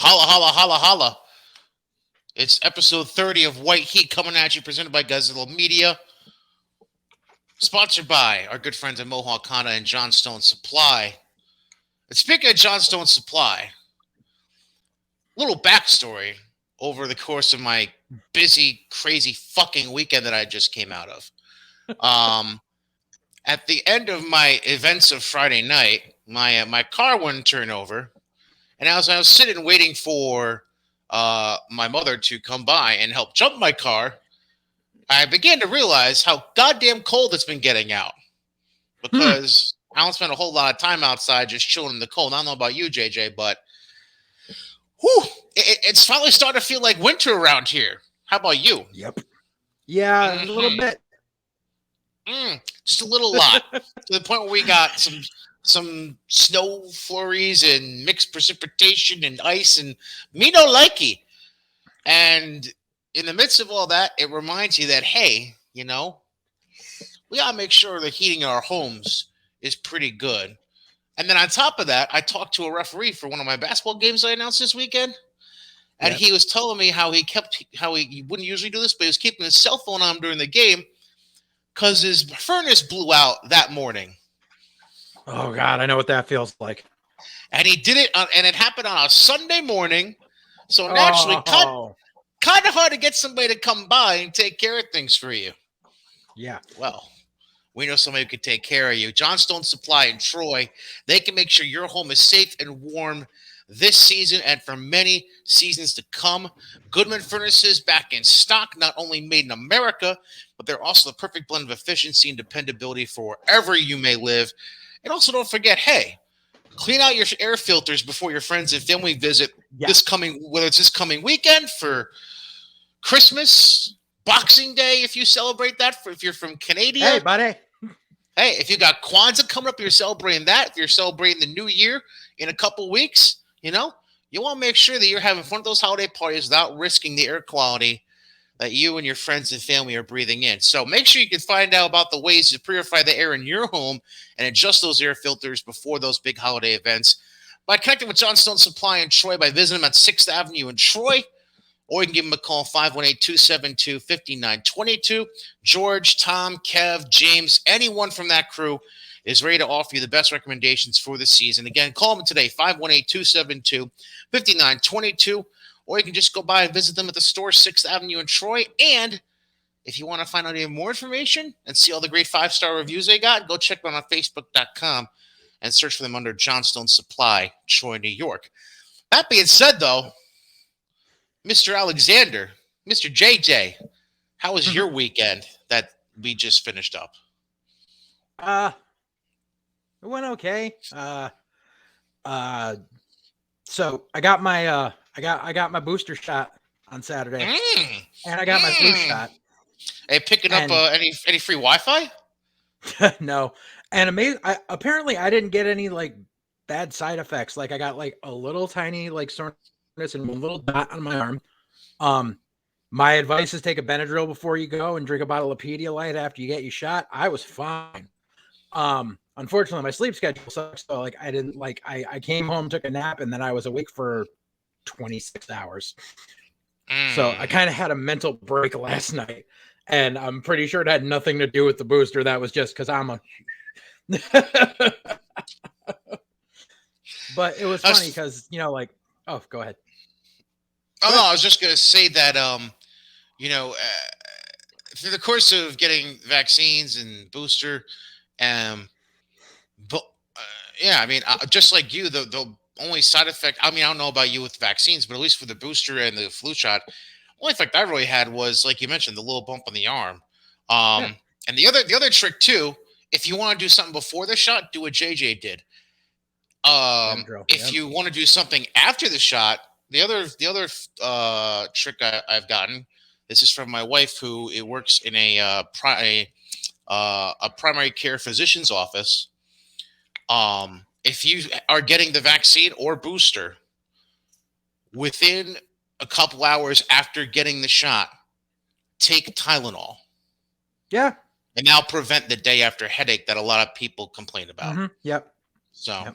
Holla, holla, holla, holla. It's episode 30 of White Heat coming at you, presented by Guzzle Media. Sponsored by our good friends at Mohawk Honda and Johnstone Supply. And speaking of Johnstone Supply, little backstory over the course of my busy, crazy fucking weekend that I just came out of. At the end of my events of Friday night, my car wouldn't turn over. And as I was sitting waiting for my mother to come by and help jump my car, I began to realize how goddamn cold it's been getting out. Because I don't spend a whole lot of time outside just chilling in the cold. I don't know about you, JJ, but it's finally starting to feel like winter around here. How about you? Yep. Yeah, a little bit. Just a little lot. To the point where we got some snow flurries and mixed precipitation and ice and me no likey. And in the midst of all that, it reminds you that, hey, we got to make sure the heating in our homes is pretty good. And then on top of that, I talked to a referee for one of my basketball games I announced this weekend. And he was telling me how he wouldn't usually do this, but he was keeping his cell phone on during the game because his furnace blew out that morning. Oh, God, I know what that feels like. And he did it, and it happened on a Sunday morning. So naturally, kind of hard to get somebody to come by and take care of things for you. Yeah. Well, we know somebody who can take care of you. Johnstone Supply in Troy. They can make sure your home is safe and warm this season and for many seasons to come. Goodman Furnaces back in stock, not only made in America, but they're also the perfect blend of efficiency and dependability for wherever you may live. And also don't forget, hey, clean out your air filters before your friends and family visit whether it's this coming weekend for Christmas, Boxing Day, if you celebrate that, if you're from Canada. Hey, buddy. Hey, if you got Kwanzaa coming up, you're celebrating that. If you're celebrating the new year in a couple weeks, you want to make sure that you're having fun at those holiday parties without risking the air quality that you and your friends and family are breathing in. So make sure you can find out about the ways to purify the air in your home and adjust those air filters before those big holiday events by connecting with Johnstone Supply in Troy by visiting them at 6th Avenue in Troy, or you can give them a call, 518-272-5922. George, Tom, Kev, James, anyone from that crew is ready to offer you the best recommendations for the season. Again, call them today, 518-272-5922, or you can just go by and visit them at the store, 6th Avenue in Troy. And if you want to find out even more information and see all the great 5-star reviews they got, go check them out on Facebook.com and search for them under Johnstone Supply, Troy, New York. That being said, though, Mr. Alexander, Mr. JJ, how was your weekend that we just finished up? It went okay. So I got my I got my booster shot on Saturday, and I got my flu shot. Hey, picking up any free Wi-Fi? No, and apparently I didn't get any like bad side effects. Like I got like a little tiny like soreness and one little dot on my arm. My advice is take a Benadryl before you go and drink a bottle of Pedialyte after you get your shot. I was fine. Unfortunately, my sleep schedule sucks. So like I didn't like I came home, took a nap, and then I was awake for 26 hours. So I kind of had a mental break last night, and I'm pretty sure it had nothing to do with the booster. That was just because I'm a. But it was funny because oh, go ahead. Oh, no, I was just gonna say that through the course of getting vaccines and booster, just like you, the only side effect, I mean, I don't know about you with vaccines, but at least for the booster and the flu shot, only effect I really had was, like you mentioned, the little bump on the arm. And the other trick too, if you want to do something before the shot, do what JJ did. If you want to do something after the shot, the other trick I've gotten, this is from my wife, who works in a primary care physician's office. If you are getting the vaccine or booster within a couple hours after getting the shot, take Tylenol. Yeah. And now prevent the day after headache that a lot of people complain about. Mm-hmm. Yep. So,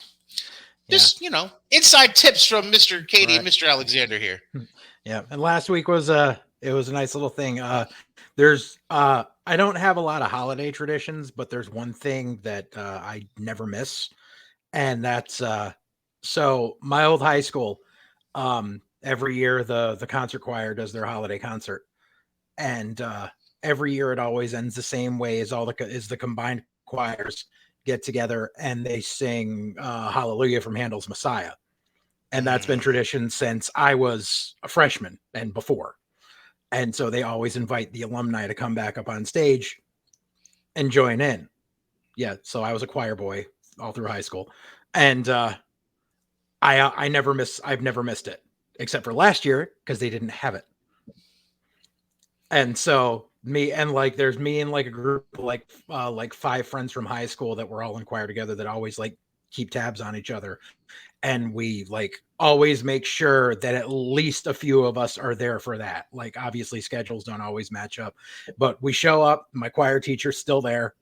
Yeah. Just inside tips from Mr. Katie and Right. Mr. Alexander here. Yeah. And last week was it was a nice little thing. There's I don't have a lot of holiday traditions, but there's one thing that I never miss, and that's so my old high school, every year the concert choir does their holiday concert, and every year it always ends the same way as the combined choirs get together and they sing Hallelujah from Handel's Messiah. And that's been Mm. tradition since I was a freshman and before. And so they always invite the alumni to come back up on stage and join in. Yeah, so I was a choir boy all through high school, and I've never missed it except for last year because they didn't have it. And so me and like there's me and like a group of like five friends from high school that were all in choir together that always like keep tabs on each other, and we like always make sure that at least a few of us are there for that. Like obviously schedules don't always match up, but we show up. My choir teacher's still there,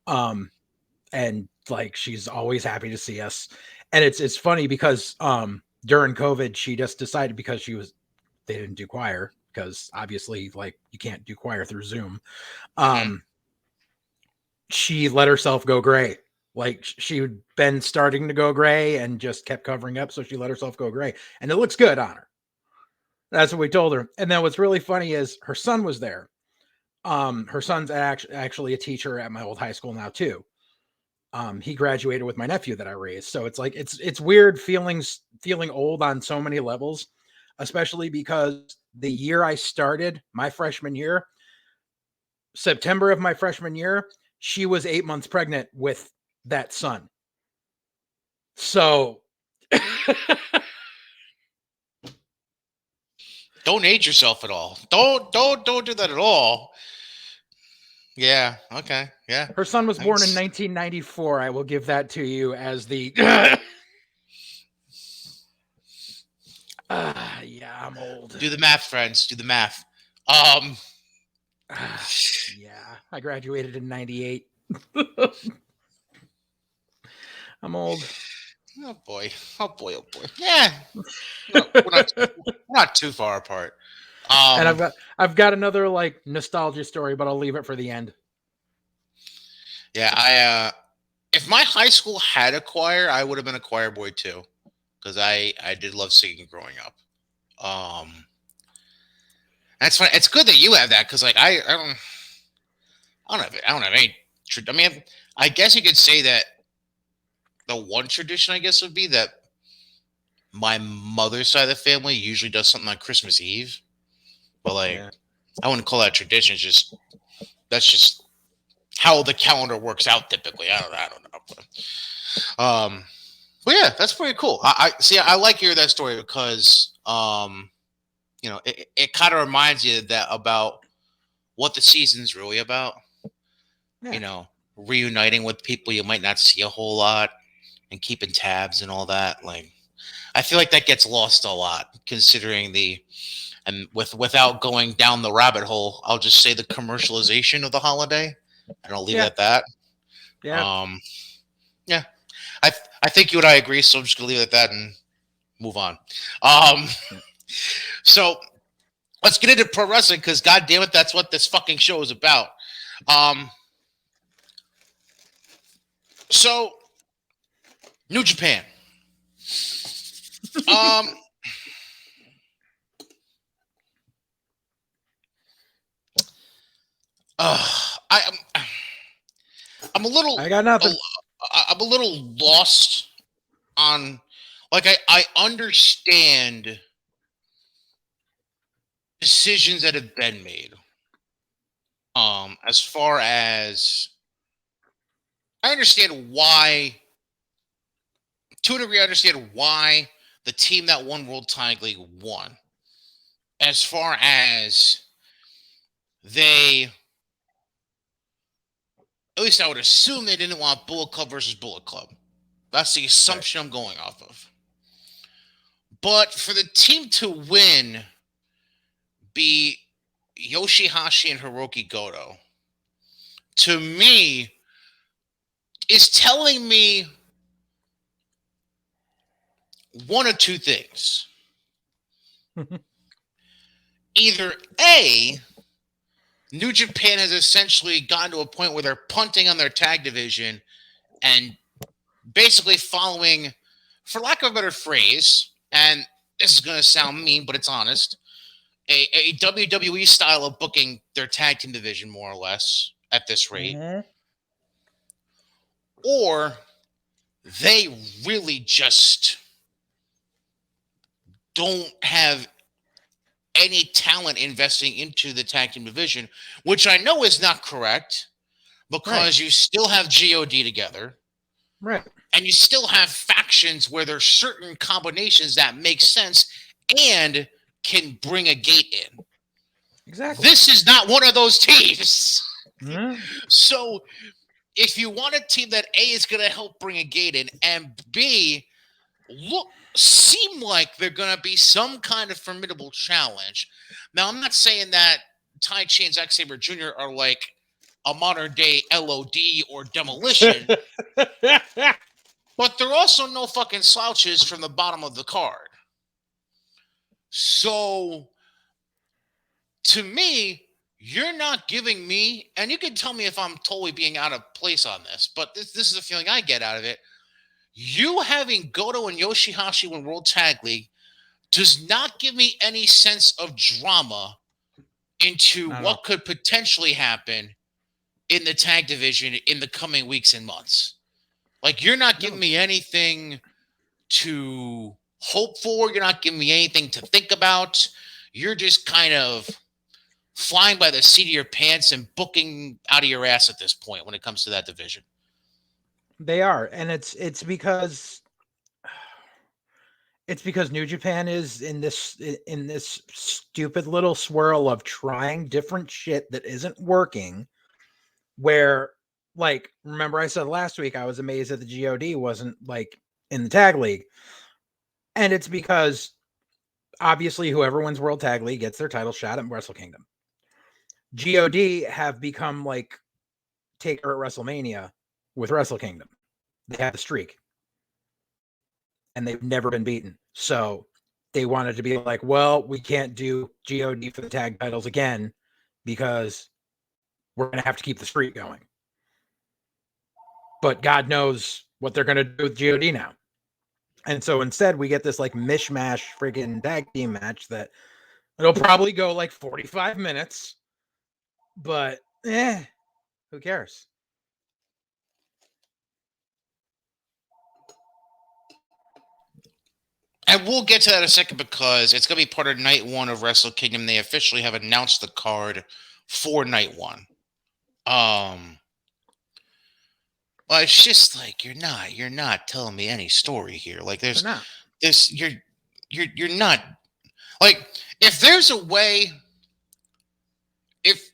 um and like she's always happy to see us. And it's funny because during COVID she just decided, because they didn't do choir because obviously like you can't do choir through Zoom. Hmm. um she let herself go gray. Like she'd been starting to go gray and just kept covering up, so she let herself go gray, and it looks good on her. That's what we told her. And then what's really funny is her son was there. Her son's actually a teacher at my old high school now too. He graduated with my nephew that I raised, so it's like it's weird feeling old on so many levels, especially because the year I started my freshman year, September of my freshman year, she was 8 months pregnant with that son. So Don't age yourself at all. Don't do that at all. Yeah. Okay. Yeah. her son was born in Thanks. 1994. I will give that to you as the yeah, I'm old. Do the math, friends. Do the math. Um. Yeah, I graduated in 98. I'm old. Oh boy. Oh boy. Oh boy. Yeah. No, we're not too far apart. And Um. I've got another like nostalgia story, but I'll leave it for the end. Yeah. If my high school had a choir, I would have been a choir boy too, because I did love singing growing up. Um. That's fine. It's good that you have that, because like I don't have any. I mean, I guess you could say that the one tradition, I guess, would be that my mother's side of the family usually does something on Christmas Eve. But like, Yeah. I wouldn't call that tradition. It's just that's just how the calendar works out typically. I don't know. But yeah, that's pretty cool. I see. I like hearing that story because it kind of reminds you that about what the season's really about. You Yeah. know, reuniting with people you might not see a whole lot and keeping tabs and all that. Like, I feel like that gets lost a lot, considering without going down the rabbit hole, I'll just say the commercialization of the holiday, and I'll leave it Yeah. at that. Yeah. Um, yeah, I think you and I agree, so I'm just gonna leave it at that and move on. Um, so let's get into pro wrestling, because god damn it, that's what this fucking show is about. Um, so New Japan. Um, I'm a little I got nothing. I'm a little lost on, like, I understand decisions that have been made. As far as I understand why, to a degree, I understand why the team that won World Tag League won. As far as they, at least I would assume they didn't want Bullet Club versus Bullet Club. That's the Right. assumption I'm going off of. But for the team to win be Yoshihashi and Hiroki Goto, to me, is telling me one of two things. Either A, New Japan has essentially gotten to a point where they're punting on their tag division and basically following, for lack of a better phrase, and this is going to sound mean, but it's honest, a WWE style of booking their tag team division, more or less, at this rate. Mm-hmm. Or they really just don't have any talent investing into the tag team division, which I know is not correct because you still have God together. Right. And you still have factions where there's certain combinations that make sense and can bring a gate in. Exactly. This is not one of those teams. Mm-hmm. So if you want a team that A is going to help bring a gate in and B seem like they're going to be some kind of formidable challenge. Now, I'm not saying that Tai Chi and Zack Sabre Jr. are like a modern day LOD or Demolition. But they're also no fucking slouches from the bottom of the card. So, to me, you're not giving me, and you can tell me if I'm totally being out of place on this, but this is the feeling I get out of it. You having Goto and Yoshihashi win World Tag League does not give me any sense of drama into what could potentially happen in the tag division in the coming weeks and months. Like, you're not giving me anything to hope for. You're not giving me anything to think about. You're just kind of flying by the seat of your pants and booking out of your ass at this point when it comes to that division. They are. And it's because New Japan is in this stupid little swirl of trying different shit that isn't working, where, like, remember I said last week I was amazed that the God wasn't like in the tag league. And it's because obviously whoever wins World Tag League gets their title shot at Wrestle Kingdom. God have become like Taker at WrestleMania with Wrestle Kingdom. They have the streak. And they've never been beaten. So they wanted to be like, well, we can't do God for the tag titles again because we're going to have to keep the streak going. But God knows what they're going to do with God now. And so instead we get this like mishmash friggin' tag team match that it'll probably go like 45 minutes, but who cares? And we'll get to that in a second because it's going to be part of night one of Wrestle Kingdom. They officially have announced the card for night one. Well, it's just like you're not telling me any story here. Like there's this, you're not like, if there's a way, if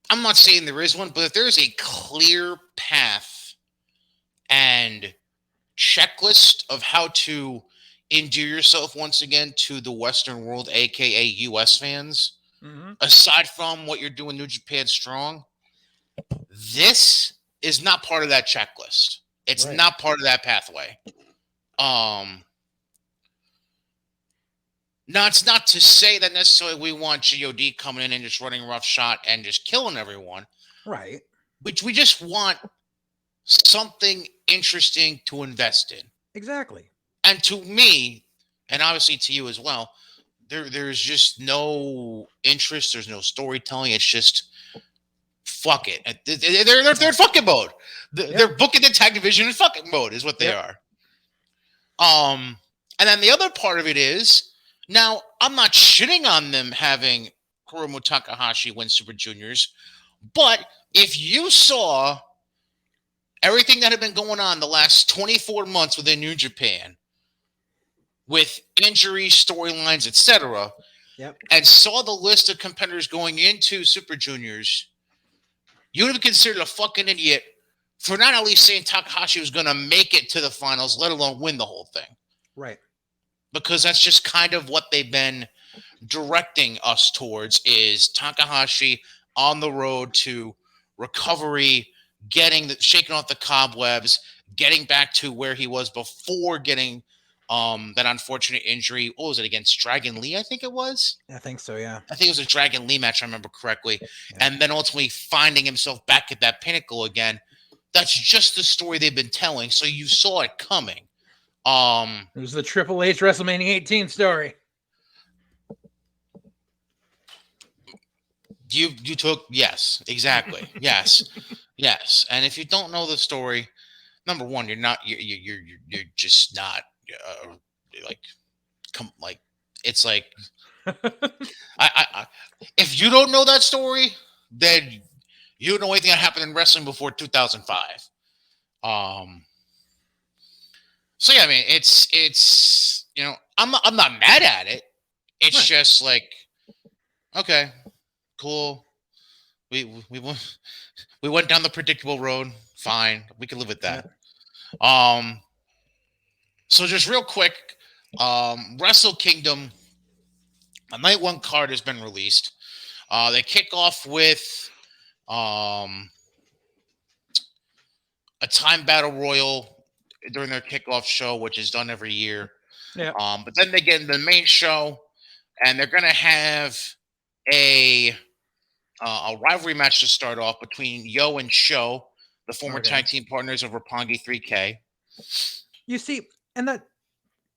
I'm not saying there is one, but if there's a clear path and checklist of how to endear yourself once again to the Western world, aka US fans, aside from what you're doing New Japan Strong, this is not part of that checklist. It's not part of that pathway. Now, it's not to say that necessarily we want God coming in and just running roughshod and just killing everyone. Right. Which we just want something interesting to invest in. Exactly. And to me, and obviously to you as well, there's just no interest. There's no storytelling. It's just fuck it. They're in fucking mode. They're booking the tag division in fucking mode is what they are. And then the other part of it is, now I'm not shitting on them having Hiromu Takahashi win Super Juniors, but if you saw everything that had been going on the last 24 months within New Japan, with injuries, storylines, etc., and saw the list of competitors going into Super Juniors, you would have considered a fucking idiot for not at least saying Takahashi was going to make it to the finals, let alone win the whole thing. Right. Because that's just kind of what they've been directing us towards, is Takahashi on the road to recovery, shaking off the cobwebs, getting back to where he was before getting that unfortunate injury. What was it, against Dragon Lee? I think it was. I think so. Yeah. I think it was a Dragon Lee match, I remember correctly. Yeah. And then ultimately finding himself back at that pinnacle again. That's just the story they've been telling. So you saw it coming. It was the Triple H WrestleMania 18 story. You took, yes, exactly. Yes. Yes. And if you don't know the story, number one, you're just not like it's like I if you don't know that story, then you don't know anything that happened in wrestling before 2005. So yeah, I mean, it's I'm not mad at it. It's Right. just like, okay, cool. We went down the predictable road. Fine, we can live with that. Yeah. So just real quick, Wrestle Kingdom, a night one card has been released. They kick off with a time battle royal during their kickoff show, which is done every year. Yeah. But then they get into the main show, and they're gonna have a rivalry match to start off between Yo and Sho, the former tag team partners of Roppongi 3K. You see, and that,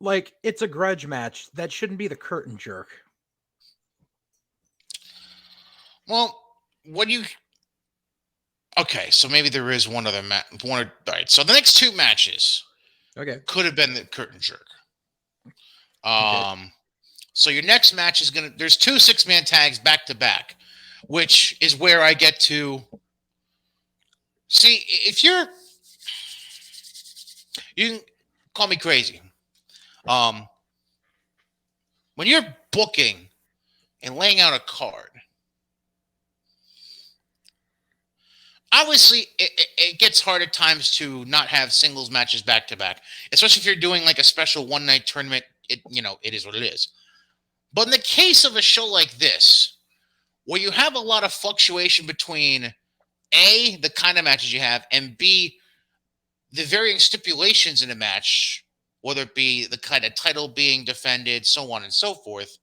like, it's a grudge match. That shouldn't be the curtain jerk. Well, what do you? Okay, so maybe there is one other match. All right, so the next two matches, could have been the curtain jerk. So your next match is there's two 6-man tags back to back, which is where I get to see if you can call me crazy. When you're booking and laying out a card, obviously it gets hard at times to not have singles matches back to back, especially if you're doing like a special one-night tournament. It is what it is. But in the case of a show like this, where you have a lot of fluctuation between A, the kind of matches you have, and B, the varying stipulations in a match, whether it be the kind of title being defended, so on and so forth,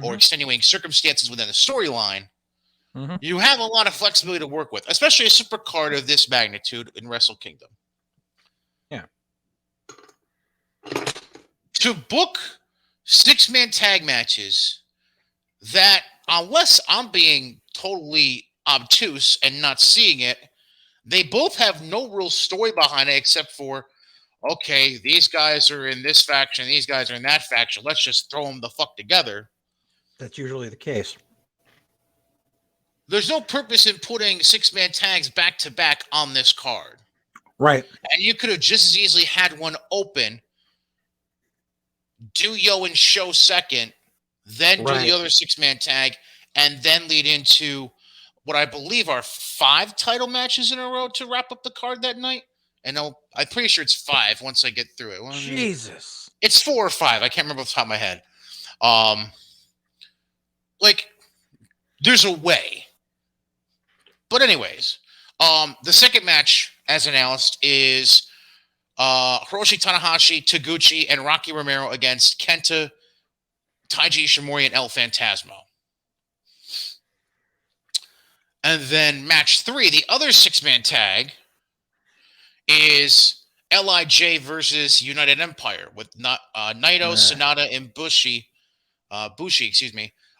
or extenuating circumstances within the storyline, you have a lot of flexibility to work with, especially a super card of this magnitude in Wrestle Kingdom. Yeah. To book 6-man tag matches that, unless I'm being totally obtuse and not seeing it, they both have no real story behind it except for, okay, these guys are in this faction, these guys are in that faction, let's just throw them the fuck together. That's usually the case. There's no purpose in putting 6-man tags back to back on this card. Right. And you could have just as easily had one open, do Yo and Sho second, then do the other 6-man tag, and then lead into what I believe are 5 title matches in a row to wrap up the card that night. And I'm pretty sure it's 5 once I get through it. Jesus. It's 4 or 5. I can't remember off the top of my head. There's a way. But anyways, the second match, as announced, is Hiroshi Tanahashi, Taguchi, and Rocky Romero against Kenta, Taiji Ishimori, and El Phantasmo. And then match 3, the other 6-man tag, is LIJ versus United Empire with Naito, Sonata, and Bushi,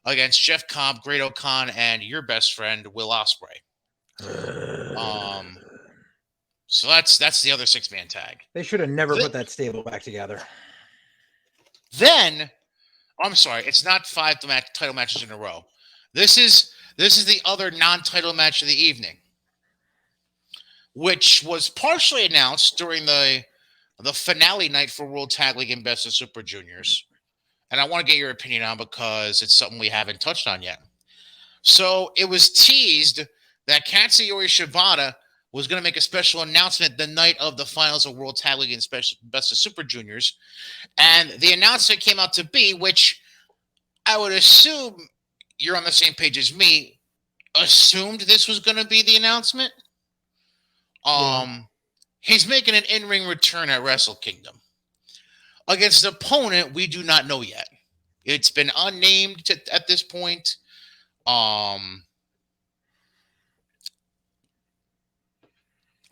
against Jeff Cobb, Great O'Khan, and your best friend Will Ospreay. So that's the other 6-man tag. They should have never put that stable back together. Then, I'm sorry, it's not 5 title matches in a row. This is the other non-title match of the evening, which was partially announced during the finale night for World Tag League and Best of Super Juniors. And I want to get your opinion on because it's something we haven't touched on yet. So it was teased that Katsuyori Shibata was going to make a special announcement the night of the finals of World Tag League and Best of Super Juniors. And the announcement came out to be, which I would assume you're on the same page as me, assumed this was going to be the announcement. He's making an in-ring return at Wrestle Kingdom. against an opponent we do not know yet. It's been unnamed at this point. I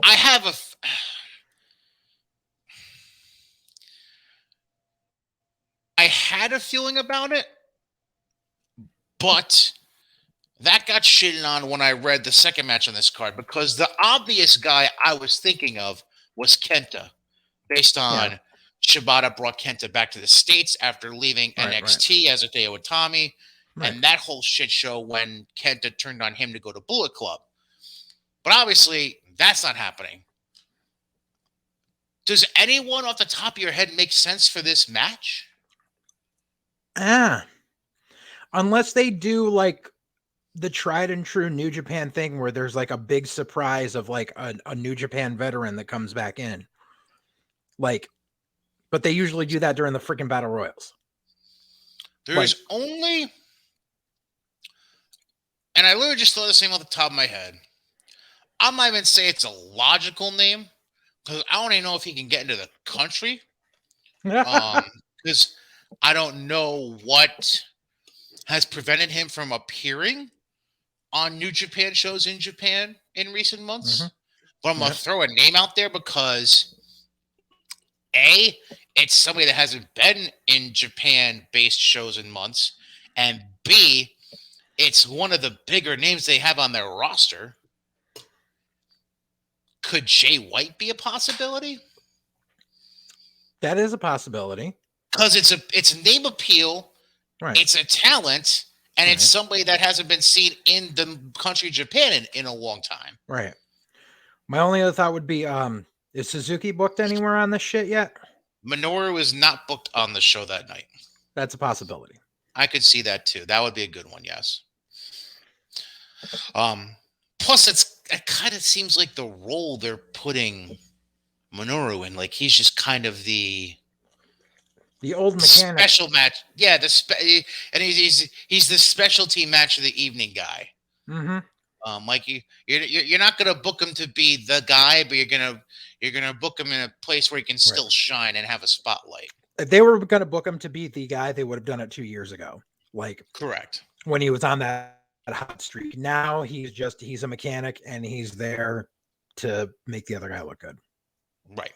have a. I had a feeling about it, but that got shitted on when I read the second match on this card because the obvious guy I was thinking of was Kenta, based Yeah. on Shibata brought Kenta back to the States after leaving NXT as a Hideo Itami, and that whole shit show when Kenta turned on him to go to Bullet Club. But obviously, that's not happening. Does anyone off the top of your head make sense for this match? Unless they do like the tried and true New Japan thing where there's like a big surprise of like a New Japan veteran that comes back in. Like, but they usually do that during the freaking battle royals. There's only, and I literally just thought the same off the top of my head. I might even say it's a logical name because I don't even know if he can get into the country. Because I don't know what has prevented him from appearing on New Japan shows in Japan in recent months. But I'm going to throw a name out there because A, it's somebody that hasn't been in Japan-based shows in months, and B, it's one of the bigger names they have on their roster. Could Jay White be a possibility? That is a possibility. Because it's name appeal, it's a talent, and it's somebody that hasn't been seen in the country of Japan in a long time. Right. My only other thought would be, is Suzuki booked anywhere on this shit yet? Minoru is not booked on the show that night. That's a possibility. I could see that too. That would be a good one, yes. Plus, it kind of seems like the role they're putting Minoru in, like he's just kind of the old mechanic, special match. Yeah, and he's the specialty match of the evening guy. Like you're not gonna book him to be the guy, but you're gonna book him in a place where he can still shine and have a spotlight. If they were gonna book him to be the guy, they would have done it 2 years ago. Like correct when he was on that hot streak. Now he's a mechanic and he's there to make the other guy look good. Right.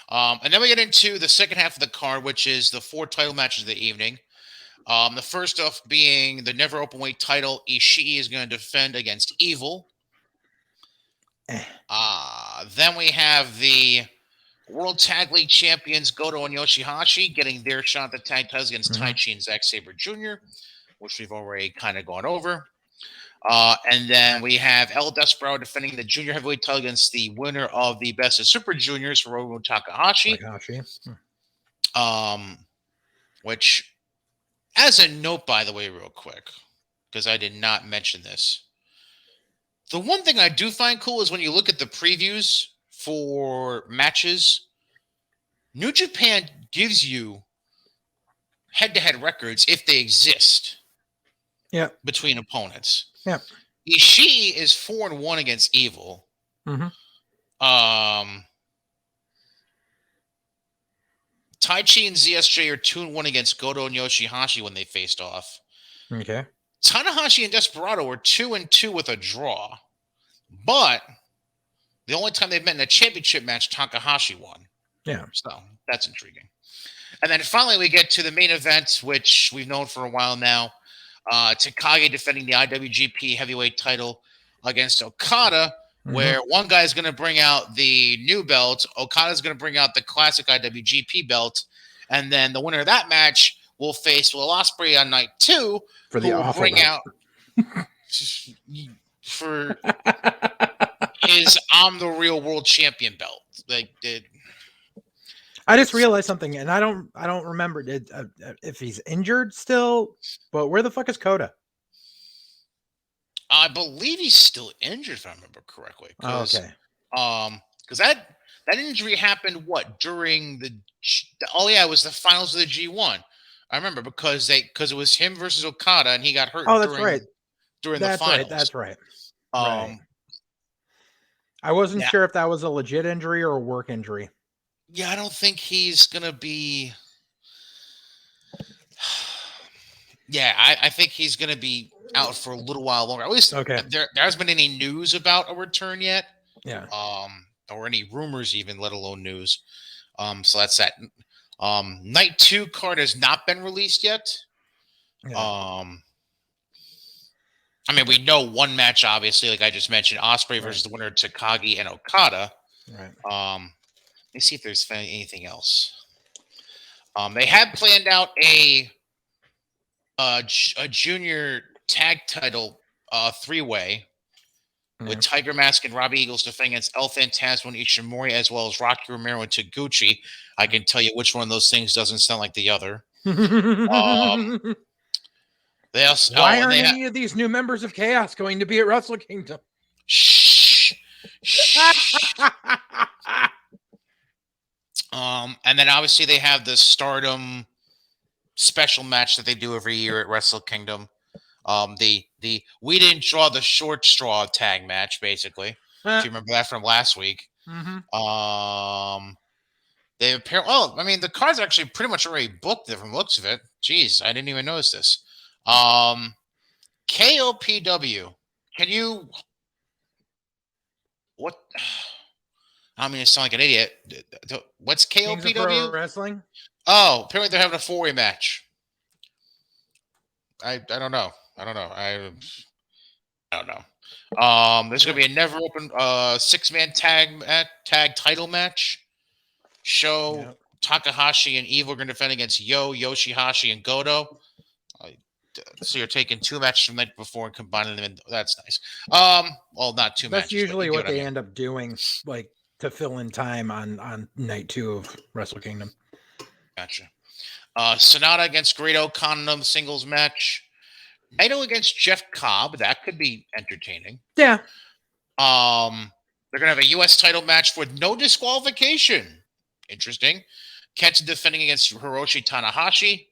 And then we get into the second half of the card, which is the 4 title matches of the evening. The first off being the never openweight title. Ishii is going to defend against Evil. Then we have the World Tag League champions Goto and Yoshihashi getting their shot at the tag titles against Taichi and Zack Sabre Jr., which we've already kind of gone over. And then we have El Desperado defending the junior heavyweight title against the winner of the Best of Super Juniors, Hiromu Takahashi. Which, as a note, by the way, real quick, because I did not mention this, the one thing I do find cool is when you look at the previews for matches, New Japan gives you head-to-head records if they exist. Yeah. Between opponents. Yeah. Ishii is 4-1 against Evil. Taichi and ZSJ are 2-1 against Goto and Yoshihashi when they faced off. Okay. Tanahashi and Desperado were 2-2 with a draw. But the only time they've met in a championship match, Takahashi won. Yeah. So that's intriguing. And then finally we get to the main event, which we've known for a while now. Takagi defending the IWGP heavyweight title against Okada, where one guy is going to bring out the new belt, Okada is going to bring out the classic IWGP belt, and then the winner of that match will face Will Ospreay on night 2 for the awful bring belt. Out for his I'm the Real World Champion belt. I just realized something, and I don't remember if he's injured still. But where the fuck is Coda? I believe he's still injured, if I remember correctly. Okay. Because that injury happened during the? It was the finals of the G1. I remember because it was him versus Okada, and he got hurt. Oh, that's right. During the finals. That's right. I wasn't sure if that was a legit injury or a work injury. Yeah, I don't think he's gonna be. Yeah, I think he's gonna be out for a little while longer. At least Okay. there hasn't been any news about a return yet. Yeah. Or any rumors even, let alone news. So that's that. Night 2 card has not been released yet. Yeah. Um, I mean, we know one match, obviously, like I just mentioned, Osprey versus the winner of Takagi and Okada. Right. Let me see if there's anything else. They have planned out a junior tag title 3-way with Tiger Mask and Robbie Eagles defending against El Phantasmo and Ishimori, as well as Rocky Romero and Taguchi. I can tell you which one of those things doesn't sound like the other. They also, Why aren't any of these new members of Chaos going to be at Wrestle Kingdom? Shh. And then obviously they have the Stardom special match that they do every year at Wrestle Kingdom. The we didn't draw the short straw tag match, basically. If you remember that from last week. They apparently. Oh, I mean, the card's actually pretty much already booked from the looks of it. Jeez, I didn't even notice this. KOPW. Can you? What? I mean, it sound like an idiot. What's Kings of Pro KOPW? Wrestling? Oh, apparently they're having a 4-way match. I don't know. I don't know. I don't know. There's gonna be a never open 6-man tag title match. Show Takahashi and Evil are gonna defend against Yoshihashi, and Goto. So you're taking 2 matches from the night before and combining them. That's nice. Well, not 2 matches. That's usually what they end up doing, like to fill in time on night 2 of Wrestle Kingdom. Gotcha. Sonata against Great O'Connor singles match. Naito against Jeff Cobb. That could be entertaining. Yeah. They're gonna have a U.S. title match with no disqualification. Interesting. Kenta defending against Hiroshi Tanahashi.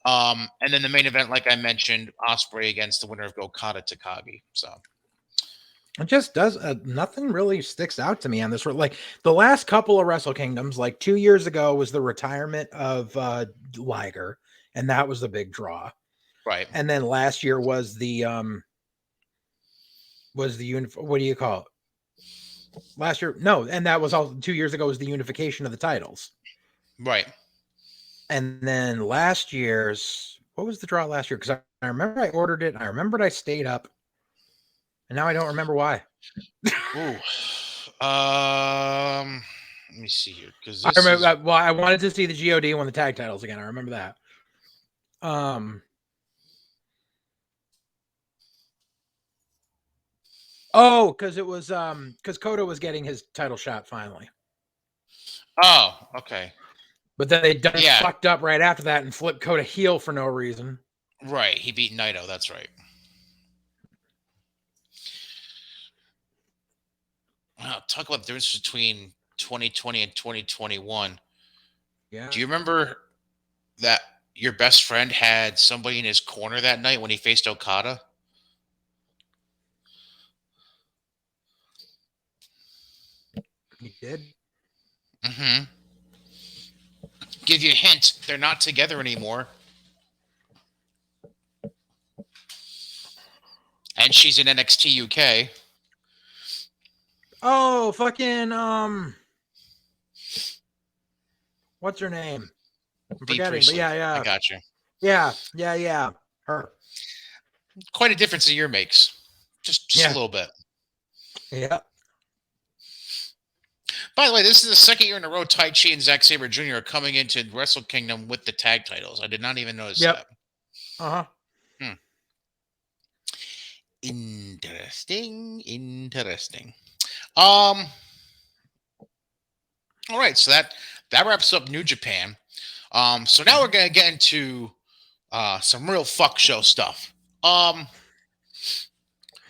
And then the main event, like I mentioned, Osprey against the winner of Okada Takagi. So it just does nothing really sticks out to me on this. Like the last couple of Wrestle Kingdoms, like 2 years ago was the retirement of Liger, and that was the big draw. Right. And then last year was the what do you call it? Last year, no, and that was all 2 years ago was the unification of the titles. Right. And then last year's, what was the draw last year? Because I remember I ordered it. I remembered I stayed up. And now I don't remember why. Ooh. Let me see here. Because I remember well, I wanted to see the GOD won the tag titles again. I remember that. Oh, because it was because Kota was getting his title shot finally. Oh, okay. But then they fucked up right after that and flipped Kota heel for no reason. Right. He beat Naito. That's right. Wow. Talk about the difference between 2020 and 2021. Yeah. Do you remember that your best friend had somebody in his corner that night when he faced Okada? He did? Mm-hmm. Give you a hint. They're not together anymore. And she's in NXT UK. Oh, fucking what's her name? I'm forgetting, but yeah. I got you. Yeah. Her. Quite a difference a year makes. Just a little bit. Yeah. By the way, this is the second year in a row Tai Chi and Zack Sabre Jr. are coming into Wrestle Kingdom with the tag titles. I did not even notice that. Uh-huh. Interesting. All right, so that wraps up New Japan. So now we're gonna get into some real fuck show stuff.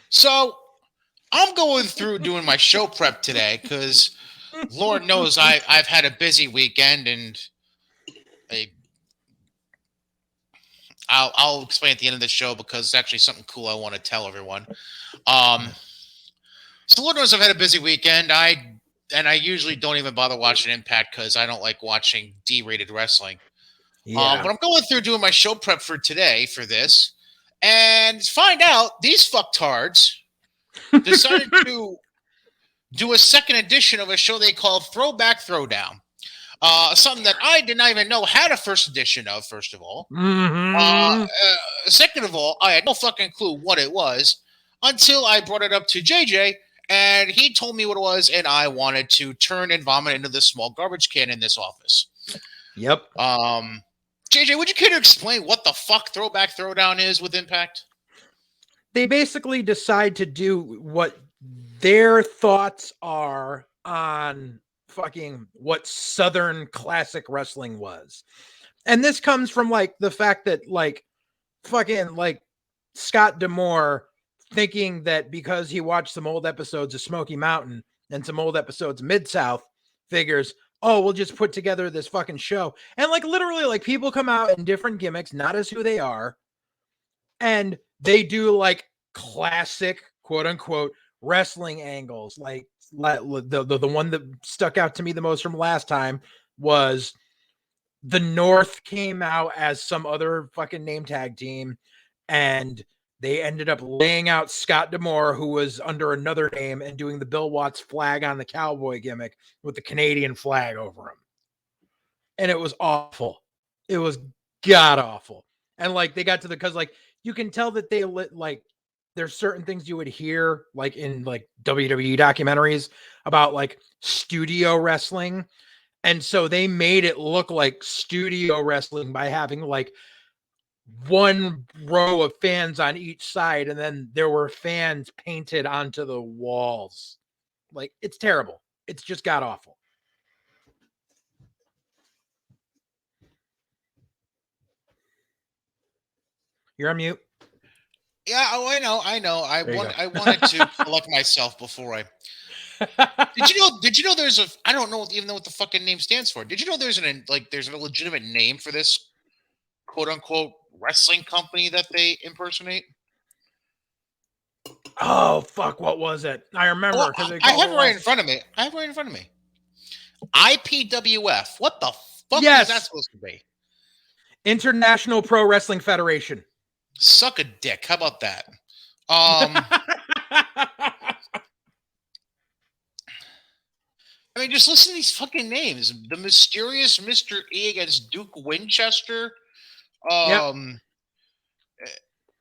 So I'm going through doing my show prep today because Lord knows I've had a busy weekend, and I'll explain at the end of the show because it's actually something cool I want to tell everyone. So Lord knows I've had a busy weekend. I and I usually don't even bother watching Impact because I don't like watching D-rated wrestling. Yeah. But I'm going through doing my show prep for today for this, and find out these fucktards decided to do a second edition of a show they call Throwback Throwdown. Something that I did not even know had a first edition of, first of all. Second of all, I had no fucking clue what it was until I brought it up to JJ, and he told me what it was, and I wanted to turn and vomit into this small garbage can in this office. Yep. JJ, would you care to explain what the fuck Throwback Throwdown is with Impact? They basically decide to do what their thoughts are on fucking what Southern classic wrestling was. And this comes from like the fact that like fucking like Scott D'Amore thinking that because he watched some old episodes of Smoky Mountain and some old episodes of Mid-South, figures, oh, we'll just put together this fucking show. And like literally like people come out in different gimmicks, not as who they are. And they do like classic quote unquote wrestling angles. Like the one that stuck out to me the most from last time was the North came out as some other fucking name tag team, and they ended up laying out Scott D'Amore, who was under another name, and doing the Bill Watts flag on the cowboy gimmick with the Canadian flag over him. And it was awful. It was god awful. And like they got to the, cause like you can tell that they lit like there's certain things you would hear like in like WWE documentaries about like studio wrestling. And so they made it look like studio wrestling by having like one row of fans on each side, and then there were fans painted onto the walls. Like it's terrible. It's just god awful. You're on mute. Yeah, oh, I know. I wanted to collect myself before I. Did you know? There's a. I don't know even know what the fucking name stands for. Did you know there's there's a legitimate name for this quote unquote wrestling company that they impersonate? Oh fuck! What was it? I remember because I have it right in front of me. I have it right in front of me. IPWF. What the fuck is that supposed to be? International Pro Wrestling Federation. Suck a dick. How about that? I mean, just listen to these fucking names. The Mysterious Mr. E against Duke Winchester. Yep.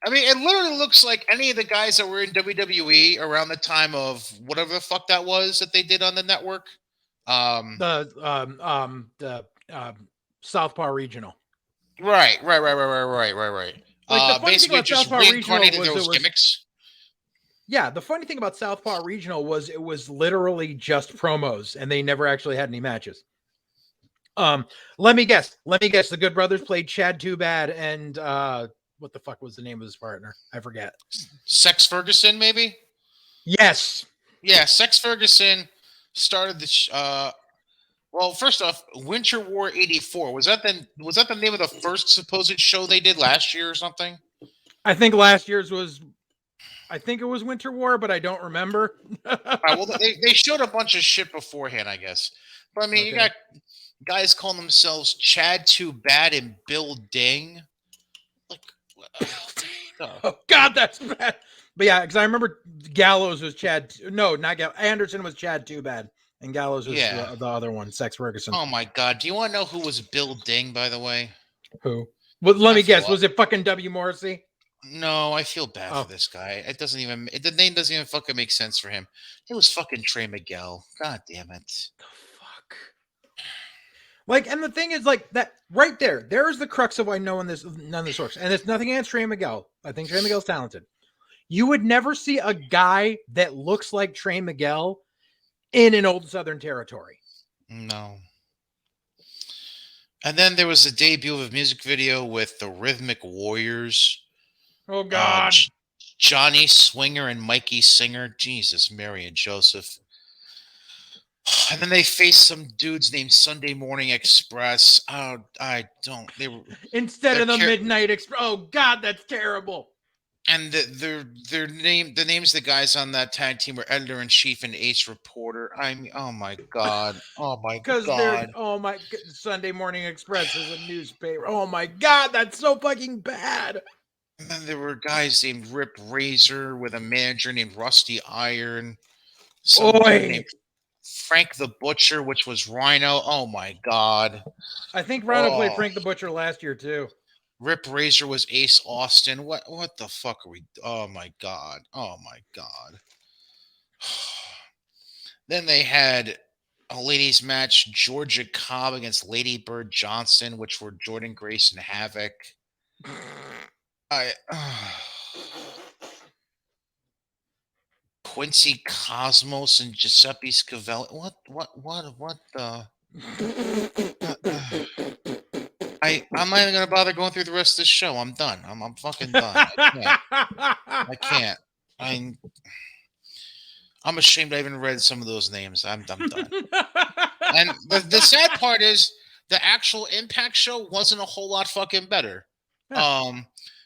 I mean, it literally looks like any of the guys that were in WWE around the time of whatever the fuck that was that they did on the network. The Southpaw Regional. Right. Like the funny thing about Southpaw Regional was gimmicks. Yeah, the funny thing about Southpaw Regional was it was literally just promos, and they never actually had any matches. Let me guess. The Good Brothers played Chad Too Bad and what the fuck was the name of his partner? I forget. Sex Ferguson, maybe? Yes. Yeah, Sex Ferguson started the well, first off, Winter War 84. Was that the name of the first supposed show they did last year or something? I think last year's was it was Winter War, but I don't remember. Right, well, they showed a bunch of shit beforehand, I guess. But I mean, you got guys calling themselves Chad Too Bad and Bill Ding. Like, oh God, that's bad. But yeah, because I remember Gallows was Chad. No, not Gallows. Anderson was Chad Too Bad, and Gallows was the other one, Sex Ferguson. Oh my God, do you want to know who was Bill Ding, by the way? Who? Well, let me guess. Was it fucking W. Morrissey? No, I feel bad for this guy. The name doesn't even fucking make sense for him. It was fucking Trey Miguel. God damn it. The fuck. Like, and the thing is, like, that right there's the crux of why none of this works. And it's nothing against Trey Miguel. I think Trey Miguel's talented. You would never see a guy that looks like Trey Miguel in an old Southern territory. No. And then there was a debut of a music video with the Rhythmic Warriors. Oh, God. Johnny Swinger and Mikey Singer. Jesus, Mary and Joseph. And then they faced some dudes named Sunday Morning Express. Oh, I don't. Instead of the Midnight Express. Oh, God, that's terrible. And their the names of the guys on that tag team were editor in chief and ace reporter. I mean, oh my god, oh my Because they're, god. Sunday Morning Express is a newspaper. Oh my God, that's so fucking bad. And then there were guys named Rip Razor with a manager named Rusty Iron. Some dude Oi. named Frank the Butcher, which was Rhino. Oh my god. I think Rhino played Oh, Frank the Butcher last year too. Rip Razor was Ace Austin. What the fuck are we? Oh my god. Oh my god. Then they had a ladies match, Georgia Cobb against Lady Bird Johnson, which were Jordan Grace and Havoc. I Quincy Cosmos and Giuseppe Scavelli. What the? I'm not even gonna bother going through the rest of the show. I'm done. I'm fucking done. I can't. I'm I'm ashamed I even read some of those names. I'm done. And the sad part is the actual Impact show wasn't a whole lot fucking better. Yeah.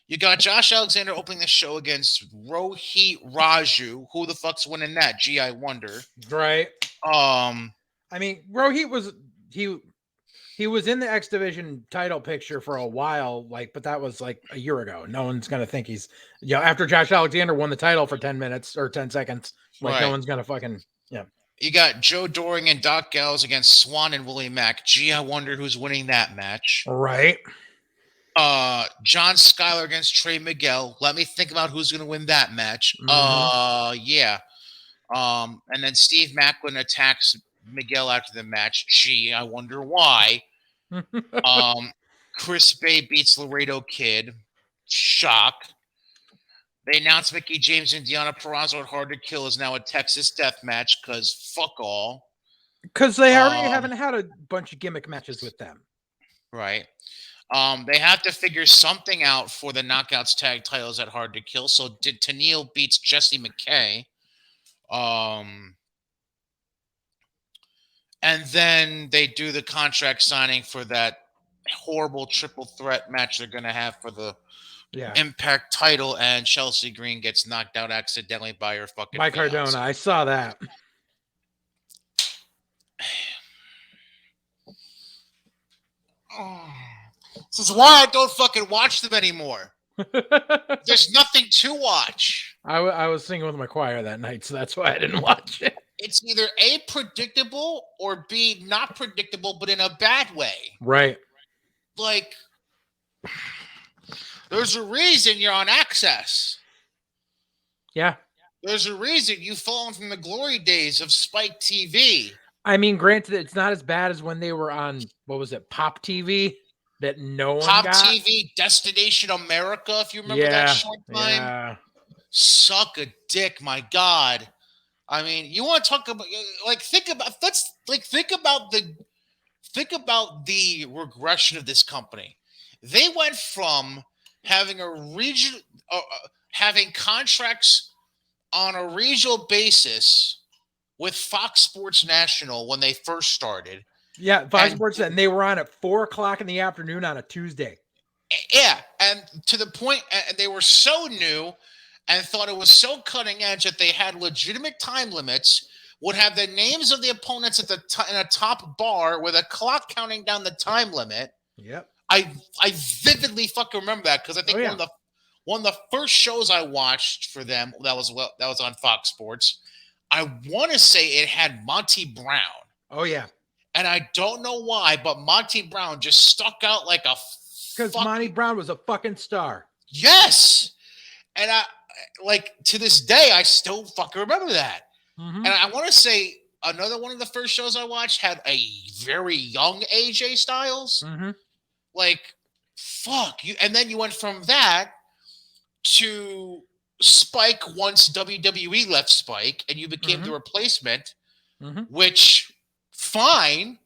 You got Josh Alexander opening the show against Rohit Raju. Who the fuck's winning that? Gee, I wonder. Right. Um, I mean, Rohit was he was in the X Division title picture for a while, like, but that was like a year ago. No one's gonna think he's, after Josh Alexander won the title for 10 minutes or 10 seconds, like, no right. one's gonna fucking, You got Joe Doring and Doc Gallows against Swan and Willie Mack. Gee, I wonder who's winning that match. Right. John Skyler against Trey Miguel. Let me think about who's going to win that match. Yeah. And then Steve Macklin attacks Miguel after the match. Gee, I wonder why. Chris Bay beats Laredo Kid. Shock. They announced Mickey James and Deanna Purrazzo at Hard to Kill is now a Texas death match because fuck all. Because they already haven't had a bunch of gimmick matches with them. Right. They have to figure something out for the Knockouts tag titles at Hard to Kill. So Tennille beats Jesse McKay. And then they do the contract signing for that horrible triple threat match they're going to have for the Impact title, and Chelsea Green gets knocked out accidentally by her fucking Mike fiance. Cardona. I saw that. This is why I don't fucking watch them anymore. There's nothing to watch. I was singing with my choir that night, so that's why I didn't watch it. It's either A, predictable, or B, not predictable, but in a bad way. Right. Like, there's a reason you're on Access. Yeah. There's a reason you've fallen from the glory days of Spike TV. I mean, granted, it's not as bad as when they were on, what was it, Pop TV? That no one Pop got. TV, Destination America, if you remember that short time. Yeah. Suck a dick, my God. I mean, you want to talk about, like, think about the regression of this company. They went from having having contracts on a regional basis with Fox Sports National when they first started. Yeah, Fox Sports, and they were on at 4:00 in the afternoon on a Tuesday. Yeah, and to the point, they were so new and thought it was so cutting edge that they had legitimate time limits, would have the names of the opponents at in a top bar with a clock counting down the time limit. Yep. I vividly fucking remember that because I think one of the first shows I watched for them that was on Fox Sports. I want to say it had Monty Brown. Oh yeah. And I don't know why, but Monty Brown just stuck out like a because Monty Brown was a fucking star. Yes. And I, like, to this day, I still fucking remember that. Mm-hmm. And I want to say another one of the first shows I watched had a very young AJ Styles. Mm-hmm. Like, fuck you. And then you went from that to Spike once WWE left Spike and you became the replacement, which, fine.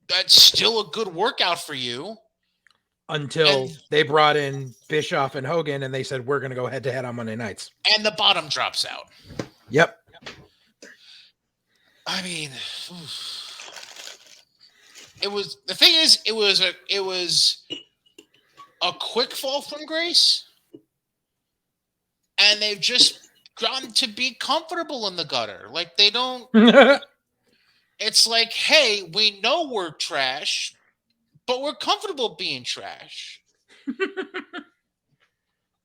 That's still a good workout for you. Until they brought in Bischoff and Hogan and they said, we're going to go head to head on Monday nights. And the bottom drops out. Yep. I mean, it was a quick fall from grace. and they've just gotten to be comfortable in the gutter. Like they don't. It's like, hey, we know we're trash, but we're comfortable being trash,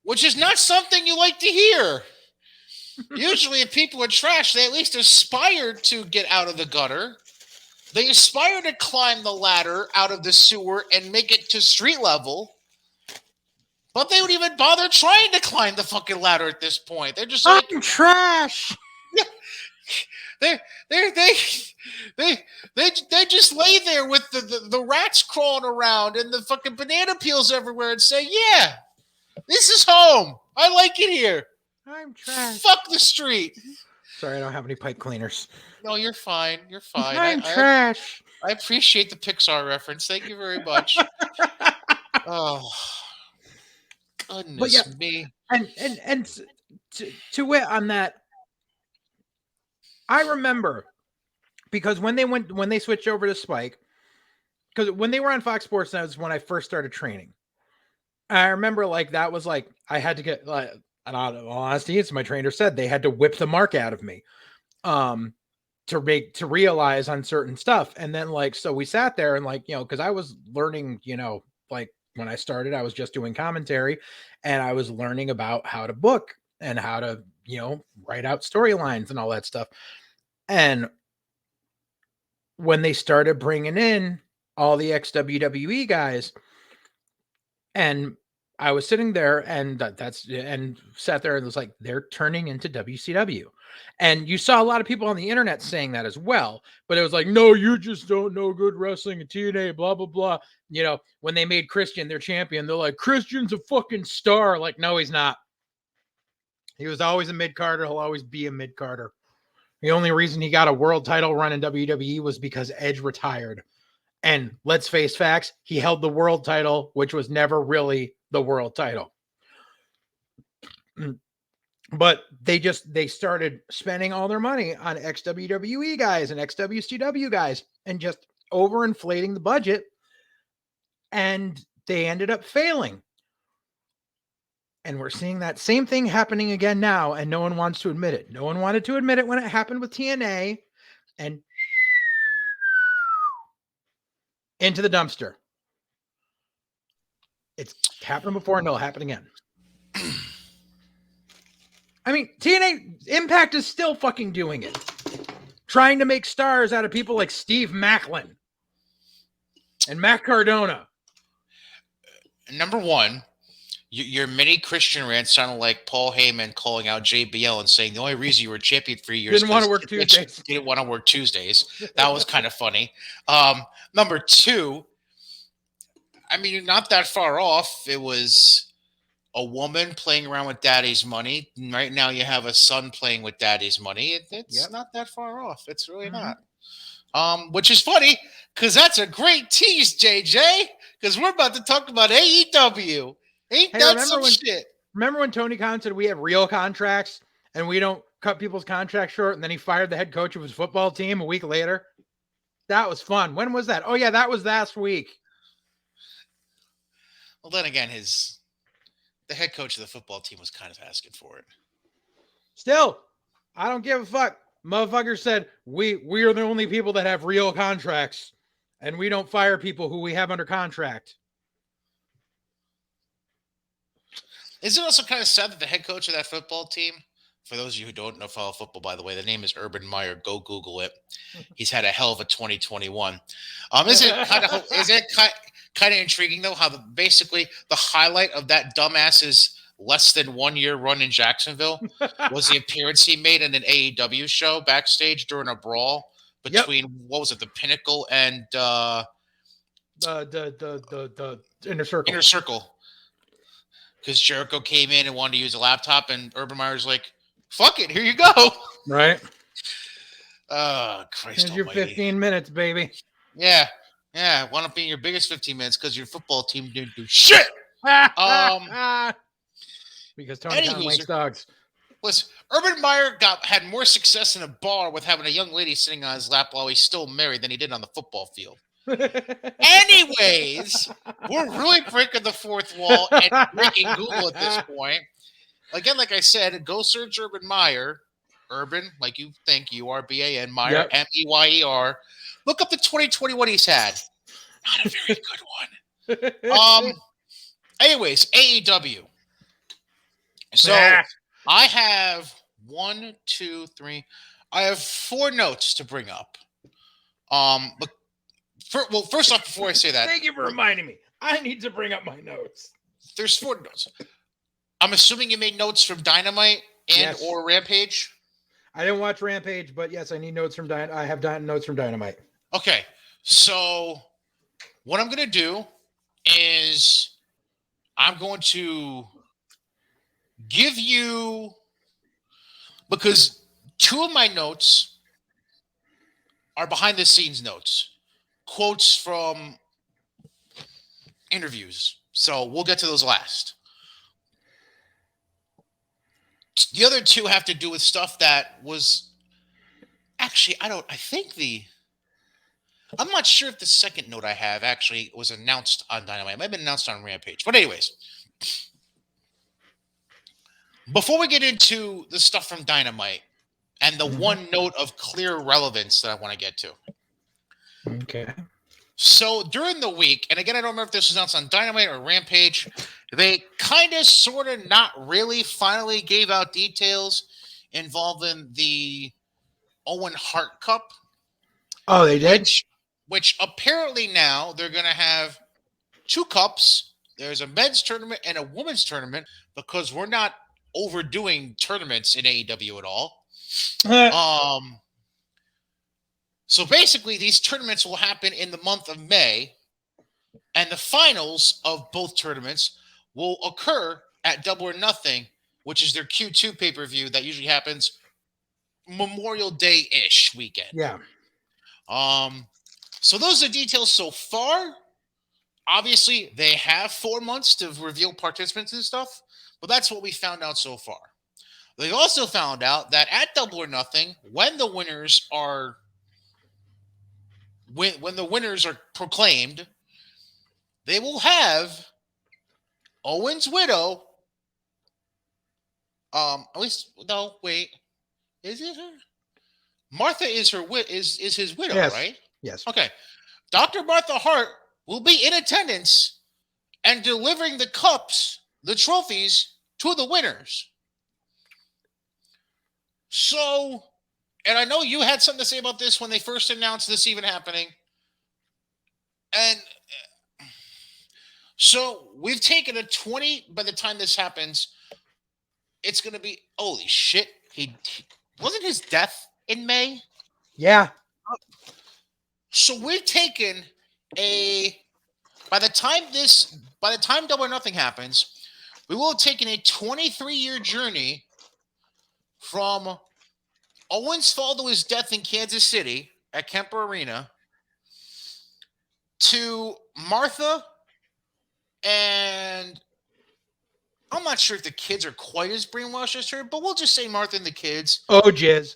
which is not something you like to hear. Usually, if people are trash, they at least aspire to get out of the gutter. They aspire to climb the ladder out of the sewer and make it to street level. But they don't even bother trying to climb the fucking ladder at this point. They're just like, I'm trash. they they they they just lay there with the rats crawling around and the fucking banana peels everywhere and say, yeah, this is home. I like it here. I'm trash. Fuck the street. Sorry, I don't have any pipe cleaners. No, you're fine. You're fine. I'm trash. I appreciate the Pixar reference. Thank you very much. Oh, goodness me. And to wit on that, I remember because when they switched over to Spike, because when they were on Fox Sports, that was when I first started training. I remember like that was like I had to get like, and all honesty, as my trainer said, they had to whip the mark out of me, to realize on certain stuff. And then like so we sat there and like because I was learning, like when I started, I was just doing commentary, and I was learning about how to book and how to write out storylines and all that stuff. And when they started bringing in all the ex-WWE guys, and I was sitting there and sat there and was like, they're turning into WCW. And you saw a lot of people on the internet saying that as well, but it was like, no, you just don't know good wrestling and TNA, blah, blah, blah. When they made Christian their champion, they're like, Christian's a fucking star. Like, no, he's not. He was always a mid-carder. He'll always be a mid-carder. The only reason he got a world title run in WWE was because Edge retired. And let's face facts, he held the world title, which was never really the world title. But they started spending all their money on ex-WWE guys and ex-WCW guys and just overinflating the budget. And they ended up failing. And we're seeing that same thing happening again now, and no one wants to admit it. No one wanted to admit it when it happened with TNA, and into the dumpster. It's happened before, and it'll happen again. I mean, TNA Impact is still fucking doing it. Trying to make stars out of people like Steve Macklin and Matt Cardona. Number one, your mini Christian rant sounded like Paul Heyman calling out JBL and saying the only reason you were champion for years didn't want to work Tuesdays. Didn't want to work Tuesdays. That was kind of funny. Number two, I mean, you're not that far off. It was a woman playing around with daddy's money. Right now, you have a son playing with daddy's money. It's not that far off. It's really not. Which is funny because that's a great tease, JJ. Because we're about to talk about AEW. Ain't that some shit? Remember when Tony Khan said we have real contracts and we don't cut people's contracts short, and then he fired the head coach of his football team a week later? That was fun. When was that? Oh, yeah, that was last week. Well, then again, the head coach of the football team was kind of asking for it. Still, I don't give a fuck. Motherfucker said we are the only people that have real contracts, and we don't fire people who we have under contract. Is it also kind of sad that the head coach of that football team, for those of you who don't know follow football, by the way, the name is Urban Meyer. Go Google it. He's had a hell of a 2021. Is it kind of intriguing though how basically the highlight of that dumbass's less than 1 year run in Jacksonville was the appearance he made in an AEW show backstage during a brawl between what was it, the Pinnacle and the Inner Circle. Inner Circle. Because Jericho came in and wanted to use a laptop, and Urban Meyer's like, fuck it, here you go. Right. Christ Here's your almighty. 15 minutes, baby. Yeah. Why not be your biggest 15 minutes? Because your football team didn't do shit. Because Tony Khan likes dogs. Listen, Urban Meyer had more success in a bar with having a young lady sitting on his lap while he's still married than he did on the football field. Anyways, we're really breaking the fourth wall and breaking Google at this point. again, like I said, go search Urban Meyer. Urban, like you think, URBAN, Meyer, Yep. MEYER. Look up the 2021 he's had. Not a very good one. Anyways, AEW. So Ah, I have one, two, three. I have 4 notes to bring up. But first off, before I say that, thank you for reminding me. I need to bring up my notes. there's 4 notes. I'm assuming you made notes from Dynamite and Yes. or Rampage. I didn't watch Rampage, but yes, I need notes from I have notes from Dynamite. Okay, so what I'm gonna do is I'm going to give you, because 2 of my notes are behind the scenes notes, quotes from interviews. So we'll get to those last. The other 2 have to do with stuff that was actually, I'm not sure if the second note I have actually was announced on Dynamite. It might have been announced on Rampage. But anyways, before we get into the stuff from Dynamite and the one note of clear relevance that I want to get to. Okay. So during the week, and again, I don't remember if this was announced on Dynamite or Rampage, they kind of, sort of, not really finally gave out details involving the Owen Hart Cup. Oh, they did? Which apparently now they're going to have 2 cups. There's a men's tournament and a women's tournament, because we're not overdoing tournaments in AEW at all. So basically, these tournaments will happen in the month of May, and the finals of both tournaments will occur at Double or Nothing, which is their Q2 pay-per-view that usually happens Memorial Day-ish weekend. Yeah. So those are the details so far. Obviously, they have 4 months to reveal participants and stuff, but that's what we found out so far. They've also found out that at Double or Nothing, when the winners are proclaimed, they will have Owen's widow. At least, no, wait, is it her? Martha is his widow, Yes. right? Yes. Okay. Dr. Martha Hart will be in attendance and delivering the cups, the trophies, to the winners. So, and I know you had something to say about this when they first announced this even happening. And so we've taken a 20, by the time this happens, it's going to be, holy shit, he wasn't his death in May? Yeah. So we've taken by the time Double or Nothing happens, we will have taken a 23-year journey from Owen's fall to his death in Kansas City at Kemper Arena to Martha, and I'm not sure if the kids are quite as brainwashed as her, but we'll just say Martha and the kids. Oh, jizz.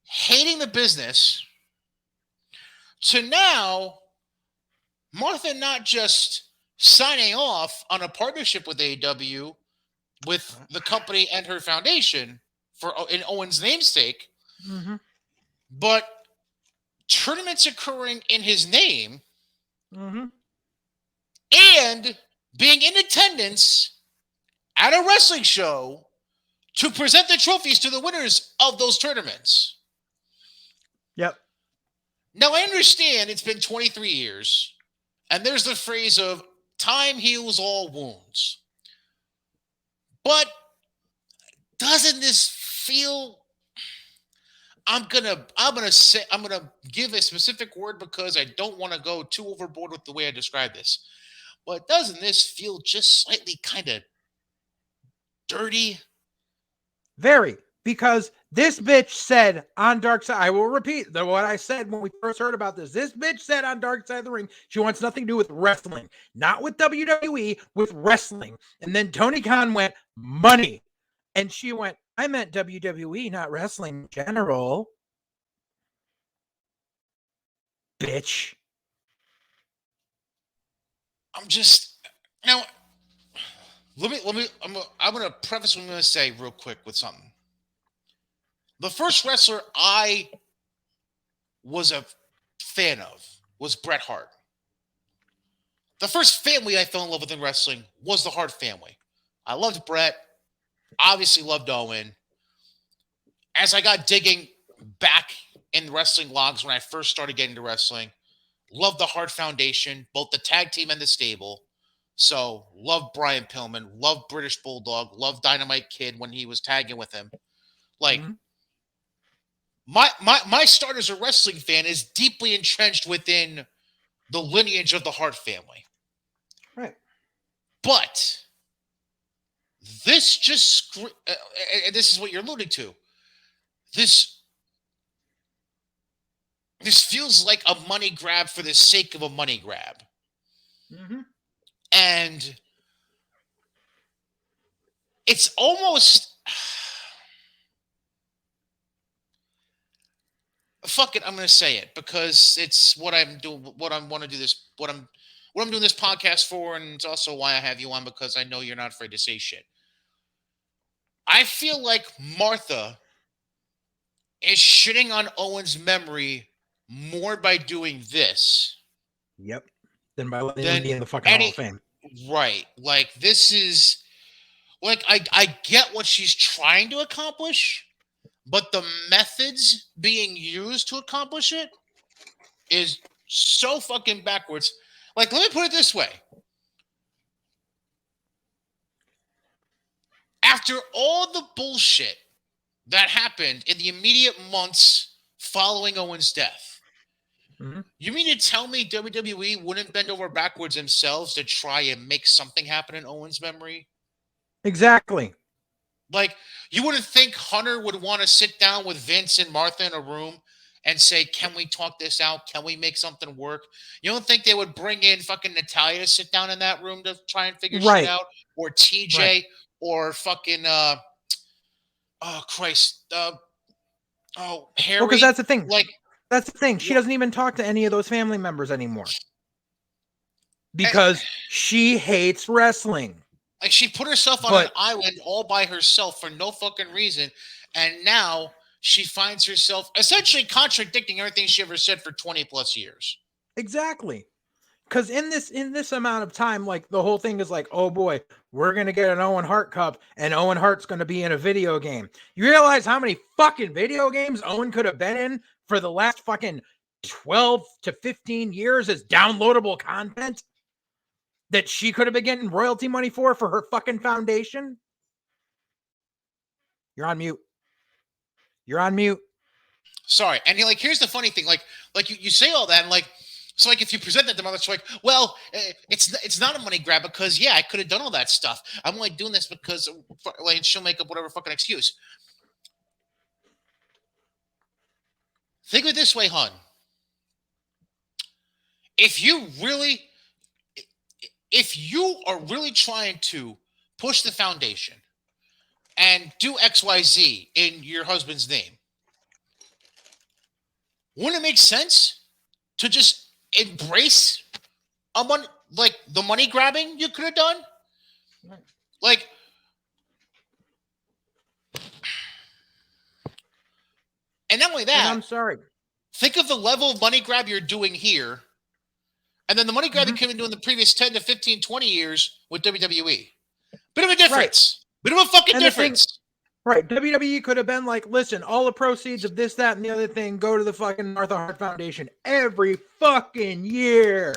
Hating the business, to now Martha not just signing off on a partnership with AEW, with the company and her foundation in Owen's namesake, but tournaments occurring in his name, and being in attendance at a wrestling show to present the trophies to the winners of those tournaments. Yep. Now, I understand it's been 23 years, and there's the phrase of time heals all wounds. But doesn't this feel... I'm gonna give a specific word because I don't want to go too overboard with the way I describe this. But doesn't this feel just slightly kind of dirty? Very. Because this bitch said on Dark Side, I will repeat what I said when we first heard about this. This bitch said on Dark Side of the Ring, she wants nothing to do with wrestling, not with WWE, with wrestling. And then Tony Khan went, money. And she went, I meant WWE, not wrestling in general. Bitch. I'm just... Now, I'm gonna preface what I'm gonna say real quick with something. The first wrestler I was a fan of was Bret Hart. The first family I fell in love with in wrestling was the Hart family. I loved Bret, obviously loved Owen. As I got digging back in wrestling logs when I first started getting into wrestling, loved the Hart Foundation, both the tag team and the stable. So, loved Brian Pillman, loved British Bulldog, loved Dynamite Kid when he was tagging with him. Like, my start as a wrestling fan is deeply entrenched within the lineage of the Hart family. Right. But this just, and this is what you're alluding to. This feels like a money grab for the sake of a money grab. Mm-hmm. And it's almost fuck it, I'm going to say it because it's what I'm doing, what I want to do this, what I'm doing this podcast for, and it's also why I have you on because I know you're not afraid to say shit. I feel like Martha is shitting on Owen's memory more by doing this. Yep. Than by letting him be in the fucking Hall of Fame. Right. Like, this is, like, I get what she's trying to accomplish, but the methods being used to accomplish it is so fucking backwards. Like, let me put it this way. After all the bullshit that happened in the immediate months following Owen's death, you mean to tell me WWE wouldn't bend over backwards themselves to try and make something happen in Owen's memory? Exactly. Like, you wouldn't think Hunter would want to sit down with Vince and Martha in a room and say, can we talk this out? Can we make something work? You don't think they would bring in fucking Natalia to sit down in that room to try and figure shit out? Or TJ or fucking, oh, Christ. Harry. Well, because that's the thing. Like, that's the thing. She doesn't even talk to any of those family members anymore. Because she hates wrestling. Like, she put herself on an island all by herself for no fucking reason. And now she finds herself essentially contradicting everything she ever said for 20 plus years. Exactly. Because in this amount of time, like, the whole thing is like, oh boy, we're going to get an Owen Hart Cup and Owen Hart's going to be in a video game. You realize how many fucking video games Owen could have been in for the last fucking 12 to 15 years as downloadable content that she could have been getting royalty money for her fucking foundation? You're on mute. You're on mute. Sorry. And like, here's the funny thing. Like you say all that, and like, so like if you present that to mother, it's like, well, it's not a money grab because I could have done all that stuff. I'm only doing this because like she'll make up whatever fucking excuse. Think of it this way, hon. If you are really trying to push the foundation and do XYZ in your husband's name, wouldn't it make sense to just embrace like the money grabbing you could have done? Like, and not only that, I'm sorry. Think of the level of money grab you're doing here, and then the money grab you could have been doing the previous 10 to 15, 20 years with WWE. Bit of a difference. Bit of a fucking difference. Right. WWE could have been like, listen, all the proceeds of this, that, and the other thing go to the fucking Martha Hart Foundation every fucking year.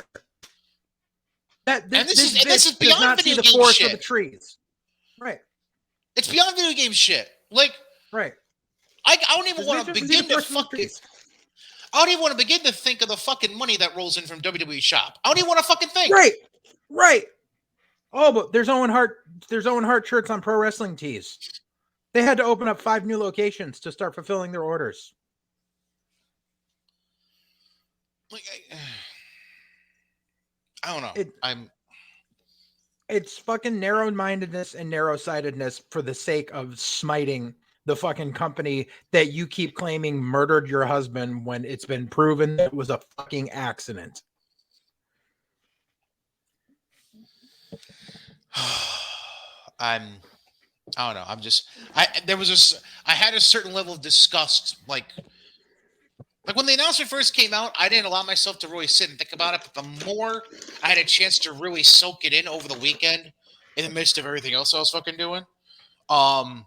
This is beyond video game shit. Of the trees. Right. It's beyond video game shit. Like, right. I don't even want to begin to fucking... I don't even want to begin to think of the fucking money that rolls in from WWE shop. I don't even want to fucking think. Right. Oh, but there's Owen Hart shirts on Pro Wrestling Tees. They had to open up 5 new locations to start fulfilling their orders. Like, I don't know. It's fucking narrow-mindedness and narrow-sightedness for the sake of smiting the fucking company that you keep claiming murdered your husband when it's been proven that it was a fucking accident. I don't know. I had a certain level of disgust, like when the announcement first came out, I didn't allow myself to really sit and think about it. But the more I had a chance to really soak it in over the weekend, in the midst of everything else I was fucking doing, like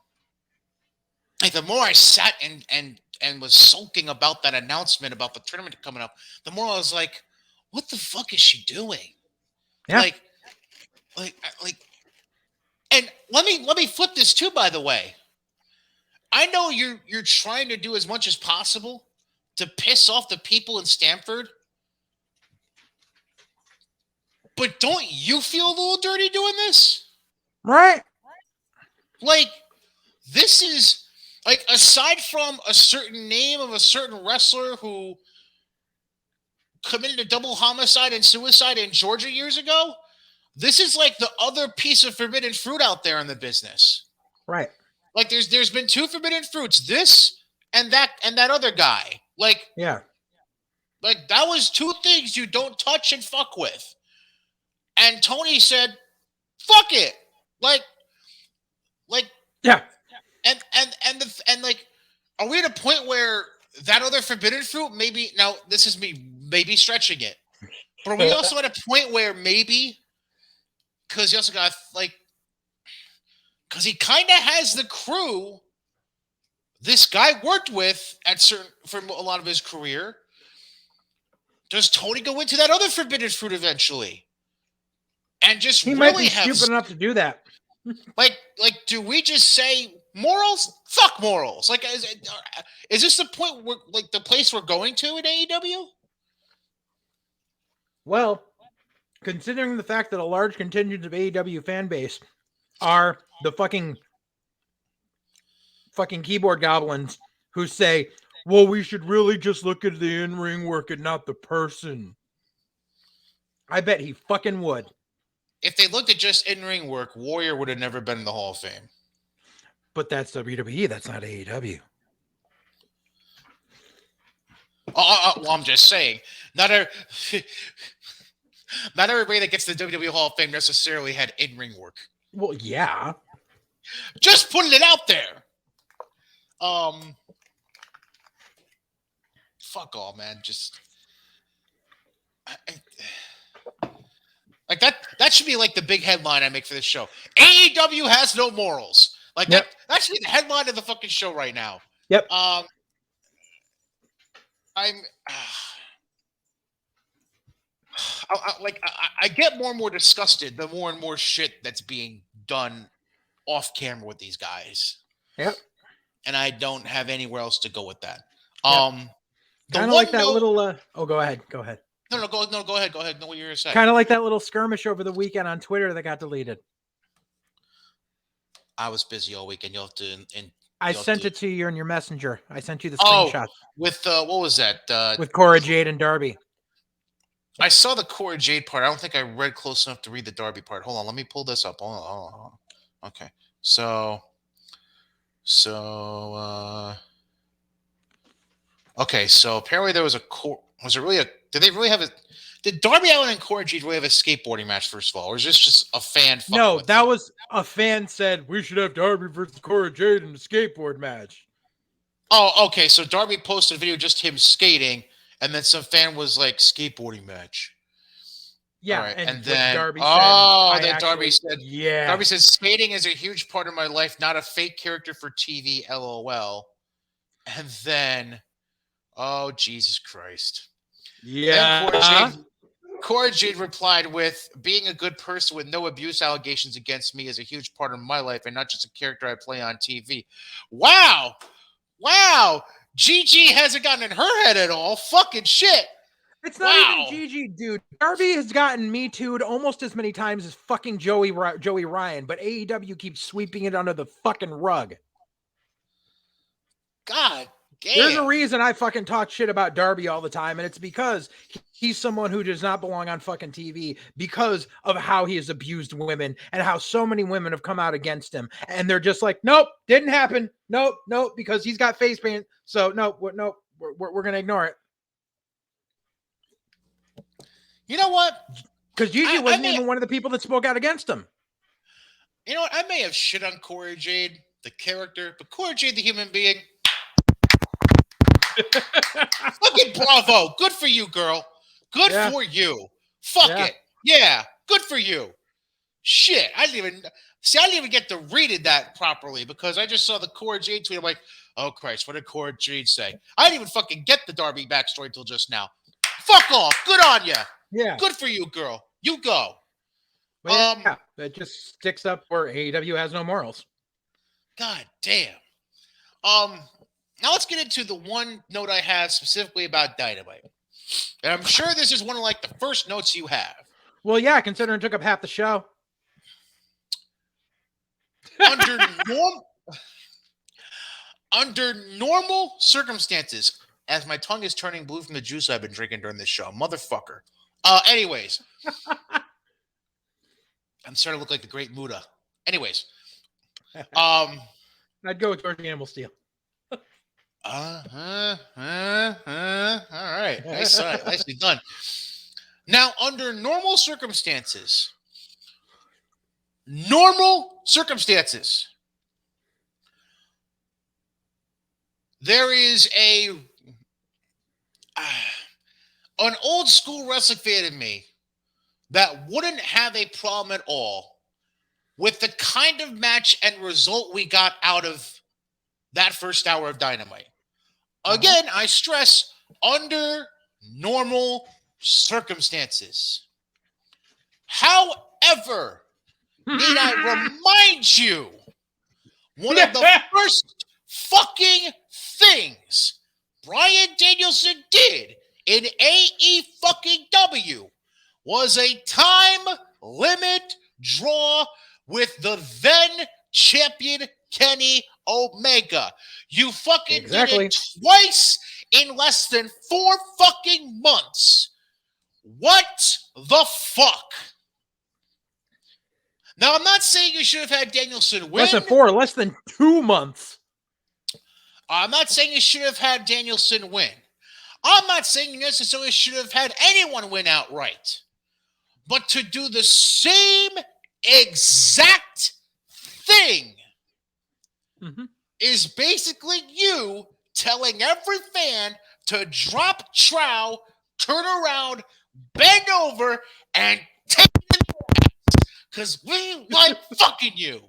the more I sat and was sulking about that announcement about the tournament coming up, the more I was like, "What the fuck is she doing?" Yeah. Like, like, and let me flip this too. By the way, I know you're trying to do as much as possible to piss off the people in Stamford, but don't you feel a little dirty doing this? Right. Like, this is like, aside from a certain name of a certain wrestler who committed a double homicide and suicide in Georgia years ago, this is like the other piece of forbidden fruit out there in the business. Right. Like, there's been two forbidden fruits, this and that other guy. Yeah. Like that was two things you don't touch and fuck with. And Tony said, "Fuck it." Like, Yeah. and like, are we at a point where that other forbidden fruit, maybe, now this is me maybe stretching it, but are we also at a point where maybe, because he also got like, because he kind of has the crew this guy worked with for a lot of his career, does Tony go into that other forbidden fruit eventually? And just He really might be have stupid enough to do that. like do we just say morals? Fuck morals. Like, is this the point where, like, the place we're going to in AEW? Well, considering the fact that a large contingent of AEW fan base are the fucking keyboard goblins who say, well, we should really just look at the in-ring work and not the person. I bet he fucking would. If they looked at just in-ring work, Warrior would have never been in the Hall of Fame. But that's WWE. That's not AEW. Well, I'm just saying, not everybody that gets the WWE Hall of Fame necessarily had in-ring work. Well, yeah. Just putting it out there. Fuck all, man. Just like that should be like the big headline I make for this show. AEW has no morals. Like, yep. that should be the headline of the fucking show right now. Yep. I get more and more disgusted the more and more shit that's being done off camera with these guys. Yep. And I don't have anywhere else to go with that. Yep. Kind of like that little. Go ahead. Go ahead. No, go ahead. Go ahead. Know what you're gonna say. Kind of like that little skirmish over the weekend on Twitter that got deleted. I was busy all weekend. You'll have to. I sent it to you in your messenger. I sent you the screenshot. With what was that? With Cora Jade and Darby. I saw the Cora Jade part. I don't think I read close enough to read the Darby part. Hold on, let me pull this up. Hold on. Okay, okay, so apparently there was was it really a? Did they really have a? Did Darby Allin and Cora Jade really have a skateboarding match, first of all, or is this just a fan? No, that was a fan said we should have Darby versus Cora Jade in a skateboard match. Oh, okay. So Darby posted a video just him skating, and then some fan was like, skateboarding match. Yeah, right. and then Darby said, yeah. Darby says, skating is a huge part of my life, not a fake character for TV, LOL. And then, oh, Jesus Christ. Yeah. Cora Jade replied with, being a good person with no abuse allegations against me is a huge part of my life and not just a character I play on TV. Wow. Gigi hasn't gotten in her head at all. Fucking shit. It's not even Gigi, dude. Darby has gotten Me Too'd almost as many times as fucking Joey Ryan, but AEW keeps sweeping it under the fucking rug. God damn. There's a reason I fucking talk shit about Darby all the time, and it's because he's someone who does not belong on fucking TV because of how he has abused women and how so many women have come out against him. And they're just like, nope, didn't happen. Nope, because he's got face paint. So, nope, we're going to ignore it. You know what? Because Gigi wasn't even one of the people that spoke out against him. You know what? I may have shit on Cora Jade, the character, but Cora Jade, the human being, fucking bravo. Good for you, girl. Good Yeah. for you. Fuck Yeah. it. Yeah, good for you. Shit, I didn't even get to read that properly because I just saw the Cora Jade tweet. I'm like, oh Christ, what did Cora Jade say? I didn't even fucking get the Darby backstory until just now. Fuck off. Good on you. Yeah. Good for you, girl. You go. But yeah, it just sticks up where AEW has no morals. God damn. Now let's get into the one note I have specifically about Dynamite. And I'm sure this is one of like the first notes you have. Well, yeah, considering it took up half the show. Under normal circumstances, as my tongue is turning blue from the juice I've been drinking during this show, motherfucker. Anyways, I'm starting to look like the Great Muda. Anyways, I'd go with George Animal Steel. All right, nicely done. Now, under normal circumstances, there is an old school wrestling fan in me that wouldn't have a problem at all with the kind of match and result we got out of that first hour of Dynamite. Again, I stress, under normal circumstances. However, need I remind you, one of the first fucking things Bryan Danielson did in AEW was a time limit draw with the then champion Kenny Omega. You fucking did it twice in less than 4 fucking months. What the fuck? Now, I'm not saying you should have had Danielson win. Less than 2 months. I'm not saying you should have had Danielson win. I'm not saying you necessarily should have had anyone win outright. But to do the same exact thing is basically you telling every fan to drop trow, turn around, bend over, and take it because we like fucking you.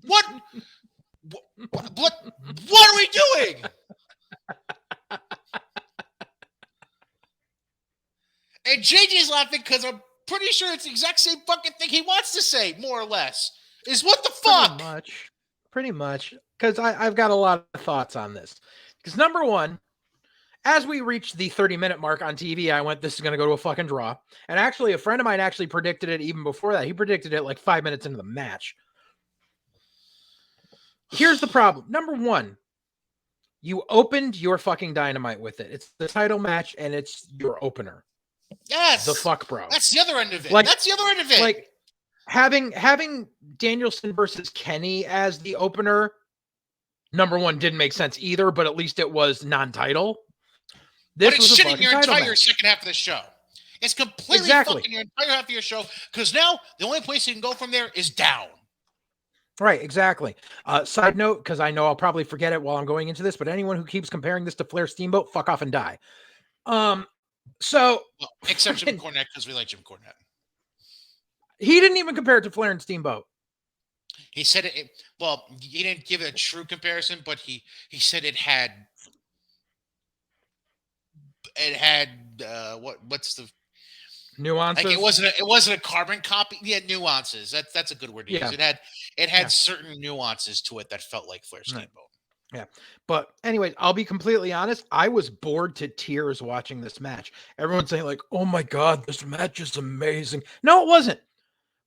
What are we doing? And JJ's laughing because I'm pretty sure it's the exact same fucking thing he wants to say, more or less. Is what the fuck? Pretty much. Because I've got a lot of thoughts on this. Because number one, as we reached the 30-minute mark on TV, I went, this is going to go to a fucking draw. And actually, a friend of mine actually predicted it even before that. He predicted it like 5 minutes into the match. Here's the problem. Number one, you opened your fucking Dynamite with it. It's the title match, and it's your opener. Yes. The fuck, bro. That's the other end of it. Like, having Danielson versus Kenny as the opener, number one, didn't make sense either, but at least it was non-title. But it's shitting your entire second half of the show. It's completely fucking your entire half of your show because now the only place you can go from there is down. Right, exactly. Side note, because I know I'll probably forget it while I'm going into this, but anyone who keeps comparing this to Flair Steamboat, fuck off and die. Except Jim Cornette, because we like Jim Cornette. He didn't even compare it to Flair and Steamboat. He said it. Well, he didn't give it a true comparison, but he said it had. It had what's the nuances? Like it wasn't a carbon copy. Yeah, nuances. That's a good word to use. It had certain nuances to it that felt like Flair Steamboat. Yeah. But anyways, I'll be completely honest. I was bored to tears watching this match. Everyone's saying like, oh my God, this match is amazing. No, it wasn't.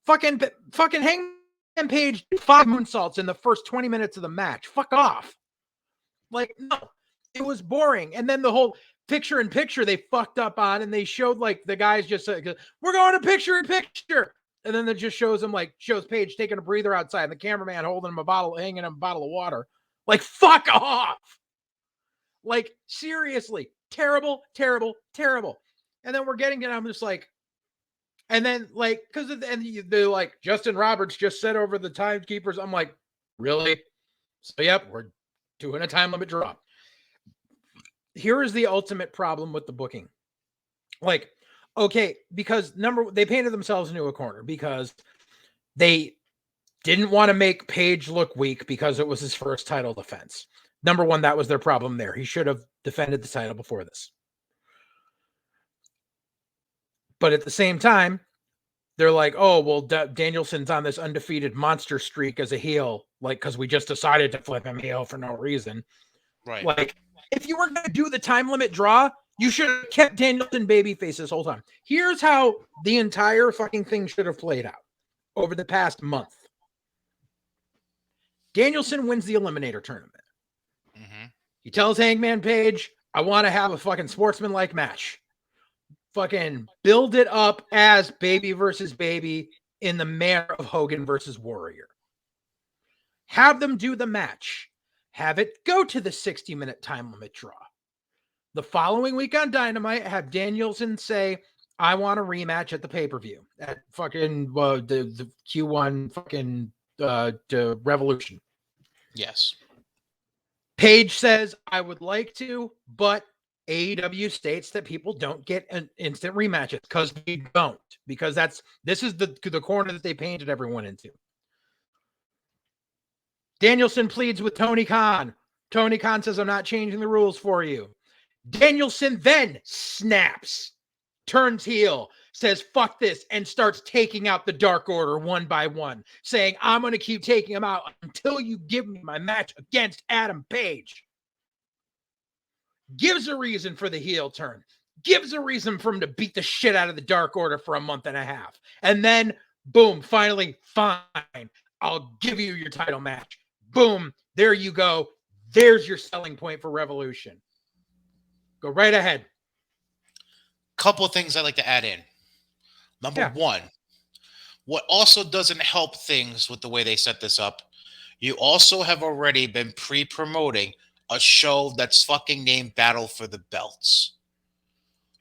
Fucking Hangman Page 5 moonsaults in the first 20 minutes of the match. Fuck off. Like, no, it was boring. And then the whole picture in picture they fucked up on, and they showed like the guys just we're going to picture in picture. And then it just shows Page taking a breather outside and the cameraman hanging him a bottle of water. Like, fuck off. Like, seriously, terrible, terrible, terrible. And then we're getting it. I'm just like, And then, like, because they're like, Justin Roberts just said over the timekeepers. I'm like, really? So, yep, we're doing a time limit draw. Here is the ultimate problem with the booking. Like, okay, because they painted themselves into a corner because they didn't want to make Page look weak because it was his first title defense. Number one, that was their problem there. He should have defended the title before this. But at the same time, they're like, oh, well, Danielson's on this undefeated monster streak as a heel, like, because we just decided to flip him heel for no reason. Right. Like, if you were going to do the time limit draw, you should have kept Danielson babyface this whole time. Here's how the entire fucking thing should have played out over the past month. Danielson wins the Eliminator tournament. Mm-hmm. He tells Hangman Page, I want to have a fucking sportsman-like match. Fucking build it up as baby versus baby in the manner of Hogan versus Warrior. Have them do the match. Have it go to the 60-minute time limit draw. The following week on Dynamite, have Danielson say, I want a rematch at the pay-per-view at fucking the Q1 fucking the Revolution. Yes. Page says, I would like to, but AEW states that people don't get an instant rematches because we don't. Because this is the corner that they painted everyone into. Danielson pleads with Tony Khan. Tony Khan says, I'm not changing the rules for you. Danielson then snaps, turns heel, says, fuck this, and starts taking out the Dark Order one by one, saying, I'm going to keep taking them out until you give me my match against Adam Page. Gives a reason for the heel turn. Gives a reason for him to beat the shit out of the Dark Order for a month and a half. And then, boom, finally, fine. I'll give you your title match. Boom, there you go. There's your selling point for Revolution. Go right ahead. Couple of things I'd like to add in. Number one, what also doesn't help things with the way they set this up, you also have already been pre-promoting a show that's fucking named Battle for the Belts.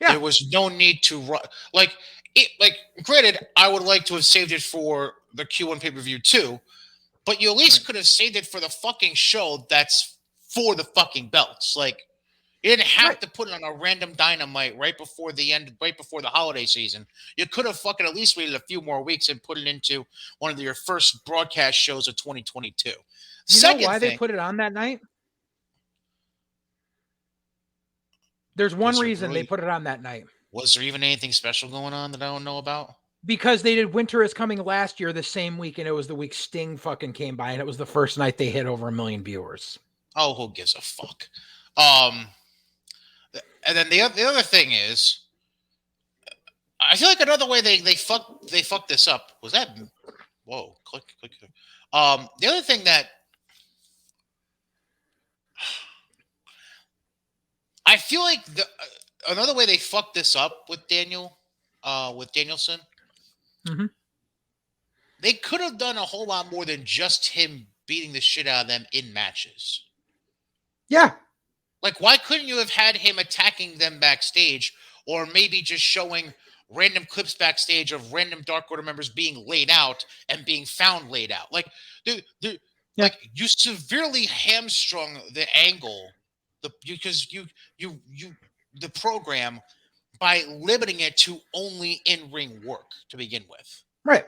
Yeah. There was no need to run. Granted, I would like to have saved it for the Q1 pay-per-view too, but you at least could have saved it for the fucking show that's for the fucking belts. Like, you didn't have to put it on a random Dynamite right before the holiday season. You could have fucking at least waited a few more weeks and put it into one of your first broadcast shows of 2022. You know why they put it on that night? There's one reason they put it on that night. Was there even anything special going on that I don't know about? Because they did Winter is Coming last year the same week, and it was the week Sting fucking came by, and it was the first night they hit over 1 million viewers. Oh, who gives a fuck? And then the other thing is, I feel like another way they fucked this up was that. Whoa, click. The other thing that I feel like another way they fucked this up with Danielson, mm-hmm. They could have done a whole lot more than just him beating the shit out of them in matches. Yeah. Like, why couldn't you have had him attacking them backstage, or maybe just showing random clips backstage of random Dark Order members being laid out and being found laid out? Like, like you severely hamstrung the angle, because the program by limiting it to only in-ring work to begin with. Right.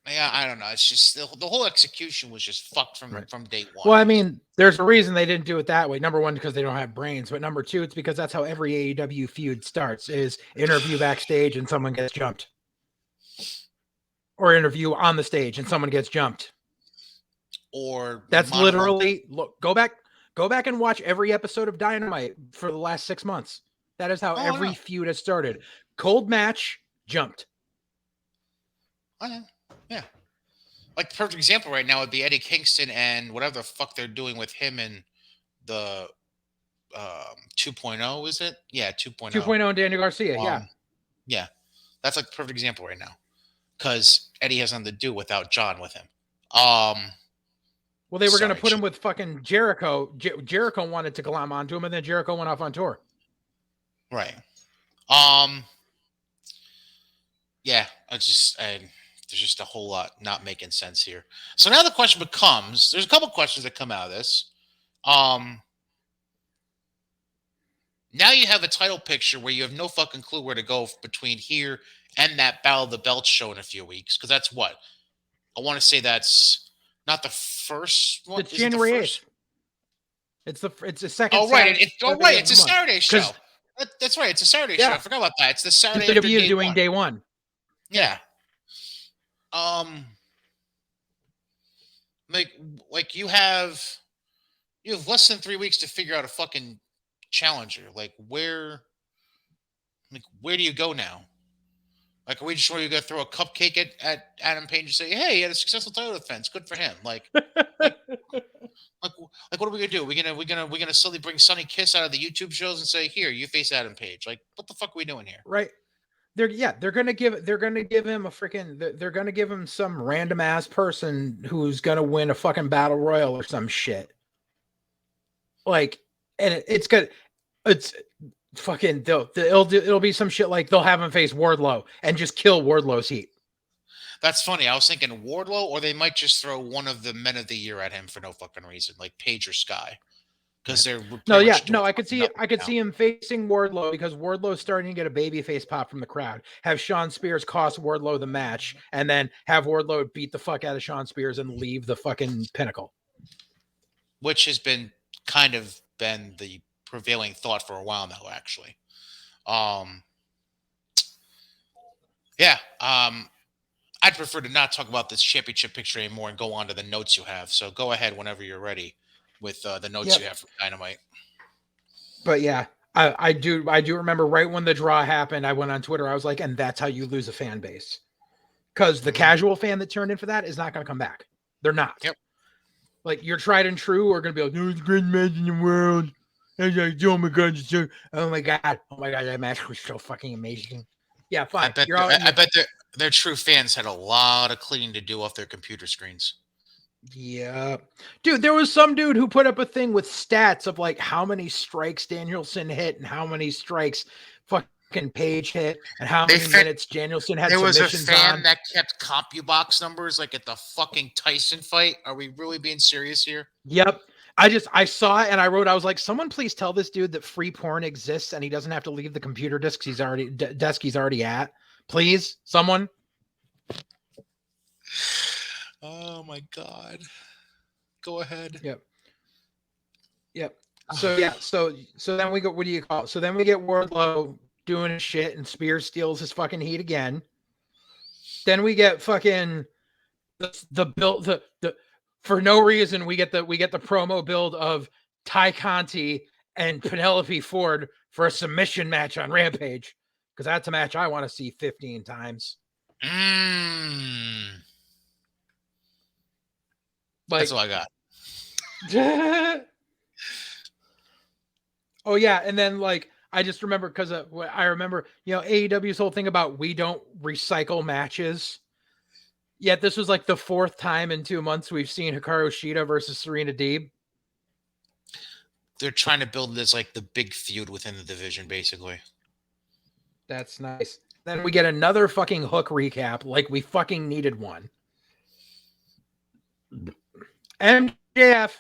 Yeah, I don't know. It's just the whole execution was just fucked from day one. Well, I mean, there's a reason they didn't do it that way. Number one, because they don't have brains. But number two, it's because that's how every AEW feud starts: is interview backstage and someone gets jumped, or interview on the stage and someone gets jumped. Or that's literally go back and watch every episode of Dynamite for the last 6 months. That is how every feud has started. Cold match, jumped. I know. Yeah. Like, the perfect example right now would be Eddie Kingston and whatever the fuck they're doing with him and the 2.0, is it? Yeah, 2.0. 2.0 and Daniel Garcia, Yeah. That's like the perfect example right now. Because Eddie has nothing to do without John with him. Well, they were going to put him with fucking Jericho. Jericho wanted to glom onto him, and then Jericho went off on tour. Right. Yeah, there's just a whole lot not making sense here. So now the question becomes: there's a couple questions that come out of this. Um, Now you have a title picture where you have no fucking clue where to go between here and that Battle of the Belts show in a few weeks. Because that's what I want to say. That's not the first one. It's Is it the January first? 8th. It's the second Oh right, Saturday of it's the a month. Saturday show. That's right, it's a Saturday show. I Yeah, forgot about that. It's the Saturday after NJPW is day doing one. day one. Yeah. Yeah. Um. Like like you have less than 3 weeks to figure out a fucking challenger. Where do you go now? Like, are we just going to go throw a cupcake at Adam Page and say, "Hey, he had a successful title defense. Good for him." Like, what are we gonna do? We gonna slowly bring Sonny Kiss out of the YouTube shows and say, "Here, you face Adam Page." Like, what the fuck are we doing here? Right. They're gonna give him a freaking they're gonna give him some random ass person who's gonna win a fucking battle royal or some shit. Like, and it's fucking it'll be some shit like they'll have him face Wardlow and just kill Wardlow's heat. That's funny. I was thinking Wardlow, or they might just throw one of the men of the year at him for no fucking reason, like Page or Sky, because they're No, pretty yeah, much doing no, I could see now. him facing Wardlow because Wardlow's starting to get a babyface pop from the crowd. Have Sean Spears cost Wardlow the match, and then have Wardlow beat the fuck out of Sean Spears and leave the fucking Pinnacle. Which has been kind of been the prevailing thought for a while now, actually. Yeah. I'd prefer to not talk about this championship picture anymore and go on to the notes you have. So go ahead whenever you're ready with the notes you have from Dynamite. But yeah, I do remember right when the draw happened, I went on Twitter. I was like, and that's how you lose a fan base. Because the casual fan that turned in for that is not going to come back. They're not. Yep. Like your tried and true are going to be like, no, it's the greatest match in the world. And like, oh my god, that match was so fucking amazing. Yeah, fine. I bet their true fans had a lot of cleaning to do off their computer screens. Yeah. Dude, there was some dude who put up a thing with stats of like how many strikes Danielson hit and how many strikes fucking Page hit and how many minutes Danielson had submissions on. There was a fan that kept CompuBox numbers like at the fucking Tyson fight. Are we really being serious here? Yep. I saw it and I wrote, I was like, someone please tell this dude that free porn exists and he doesn't have to leave the computer desk he's already at. Please, someone. Oh my god. Go ahead. Yep. So yeah, so then we go, what do you call it? So then we get Wardlow doing his shit and Spears steals his fucking heat again. Then we get fucking the build the for no reason we get the promo build of Tay Conti and Penelope Ford for a submission match on Rampage, because that's a match I want to see 15 times. Like, that's all I got. Oh yeah, and then like I just remember because I remember, you know, AEW's whole thing about we don't recycle matches. Yet this was like the fourth time in 2 months we've seen Hikaru Shida versus Serena Deeb. They're trying to build this like the big feud within the division, basically. That's nice. Then we get another fucking Hook recap, like we fucking needed one. MJF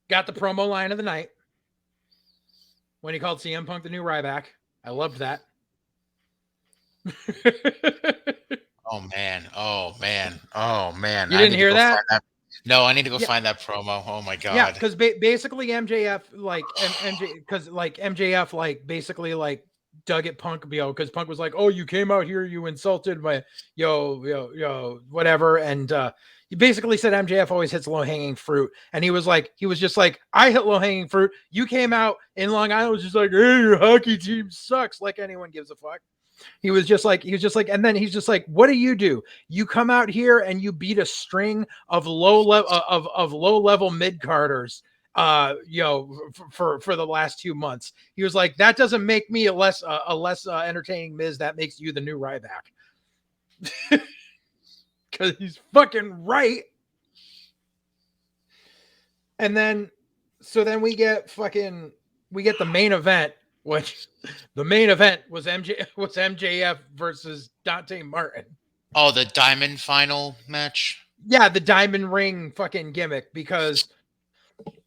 got the promo line of the night when he called CM Punk the new Ryback. I loved that. Oh man. You didn't hear that? No, I need to go find that promo. Oh my god. Yeah, because basically MJF like MJF like basically like dug at Punk, because Punk was like, "Oh, you came out here, you insulted my whatever," and he basically said MJF always hits low hanging fruit, and he was just like, "I hit low hanging fruit. You came out in Long Island was just like, hey, your hockey team sucks," like anyone gives a fuck. He was just like, and then he's just like, what do? You come out here and you beat a string of low level mid carders, for the last 2 months. He was like, that doesn't make me a less entertaining Miz. That makes you the new Ryback. Because he's fucking right. And then, so then we get the main event, which the main event was MJF versus Dante Martin. Oh, the Diamond final match. Yeah, the diamond ring fucking gimmick, because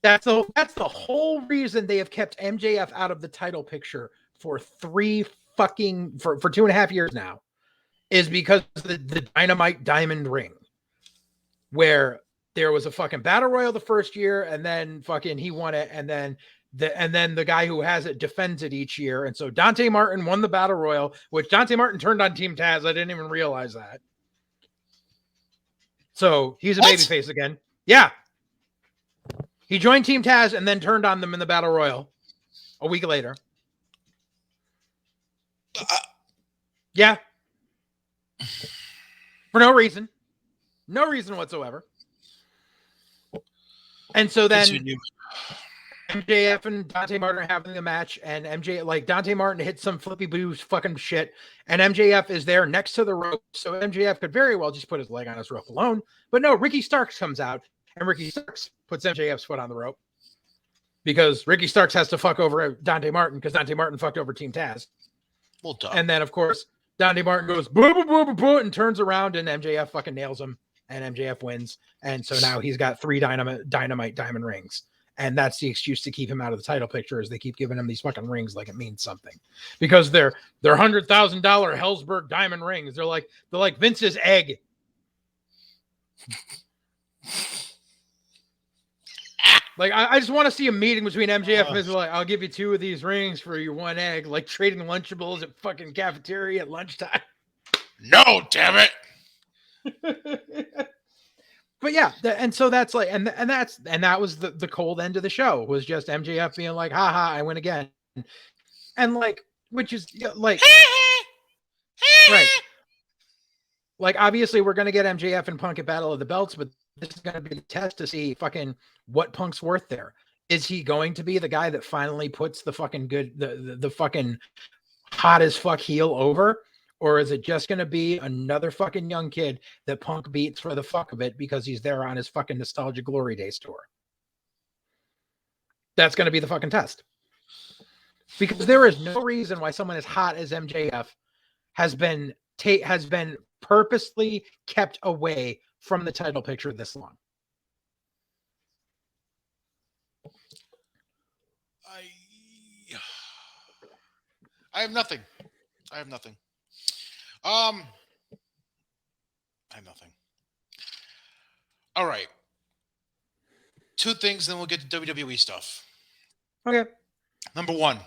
that's the whole reason they have kept MJF out of the title picture for for 2.5 years now, is because of the Dynamite Diamond Ring, where there was a fucking battle royal the first year, and then fucking he won it, and then the guy who has it defends it each year. And so Dante Martin won the battle royal, which Dante Martin turned on Team Taz. I didn't even realize that. So he's a babyface again. Yeah. He joined Team Taz and then turned on them in the battle royal a week later. Yeah. For no reason. No reason whatsoever. And so then MJF and Dante Martin are having the match, and Dante Martin hits some flippy boo fucking shit, and MJF is there next to the rope, so MJF could very well just put his leg on his rope alone. But no, Ricky Starks comes out, and Ricky Starks puts MJF's foot on the rope, because Ricky Starks has to fuck over Dante Martin, because Dante Martin fucked over Team Taz. Well done. And then, of course, Dante Martin goes boo, boo, boo, boo, boo, and turns around, and MJF fucking nails him, and MJF wins. And so now he's got 3 dynamite diamond rings. And that's the excuse to keep him out of the title picture, is they keep giving him these fucking rings like it means something, because they're $100,000 Hellsberg diamond rings. They're like Vince's egg. Like, I just want to see a meeting between MJF and Vince. Like, I'll give you 2 of these rings for your 1 egg, like trading Lunchables at fucking cafeteria at lunchtime. No, damn it. But yeah, and so that's like, and that was the cold end of the show, was just MJF being like, haha, I win again. And like, which is like, right. Like, obviously we're going to get MJF and Punk at Battle of the Belts, but this is going to be the test to see fucking what Punk's worth there. Is he going to be the guy that finally puts the fucking the fucking hot as fuck heel over? Or is it just going to be another fucking young kid that Punk beats for the fuck of it because he's there on his fucking Nostalgia Glory Days tour? That's going to be the fucking test. Because there is no reason why someone as hot as MJF has been purposely kept away from the title picture this long. I have nothing. All right. 2 things, then we'll get to WWE stuff. Okay. Number 1.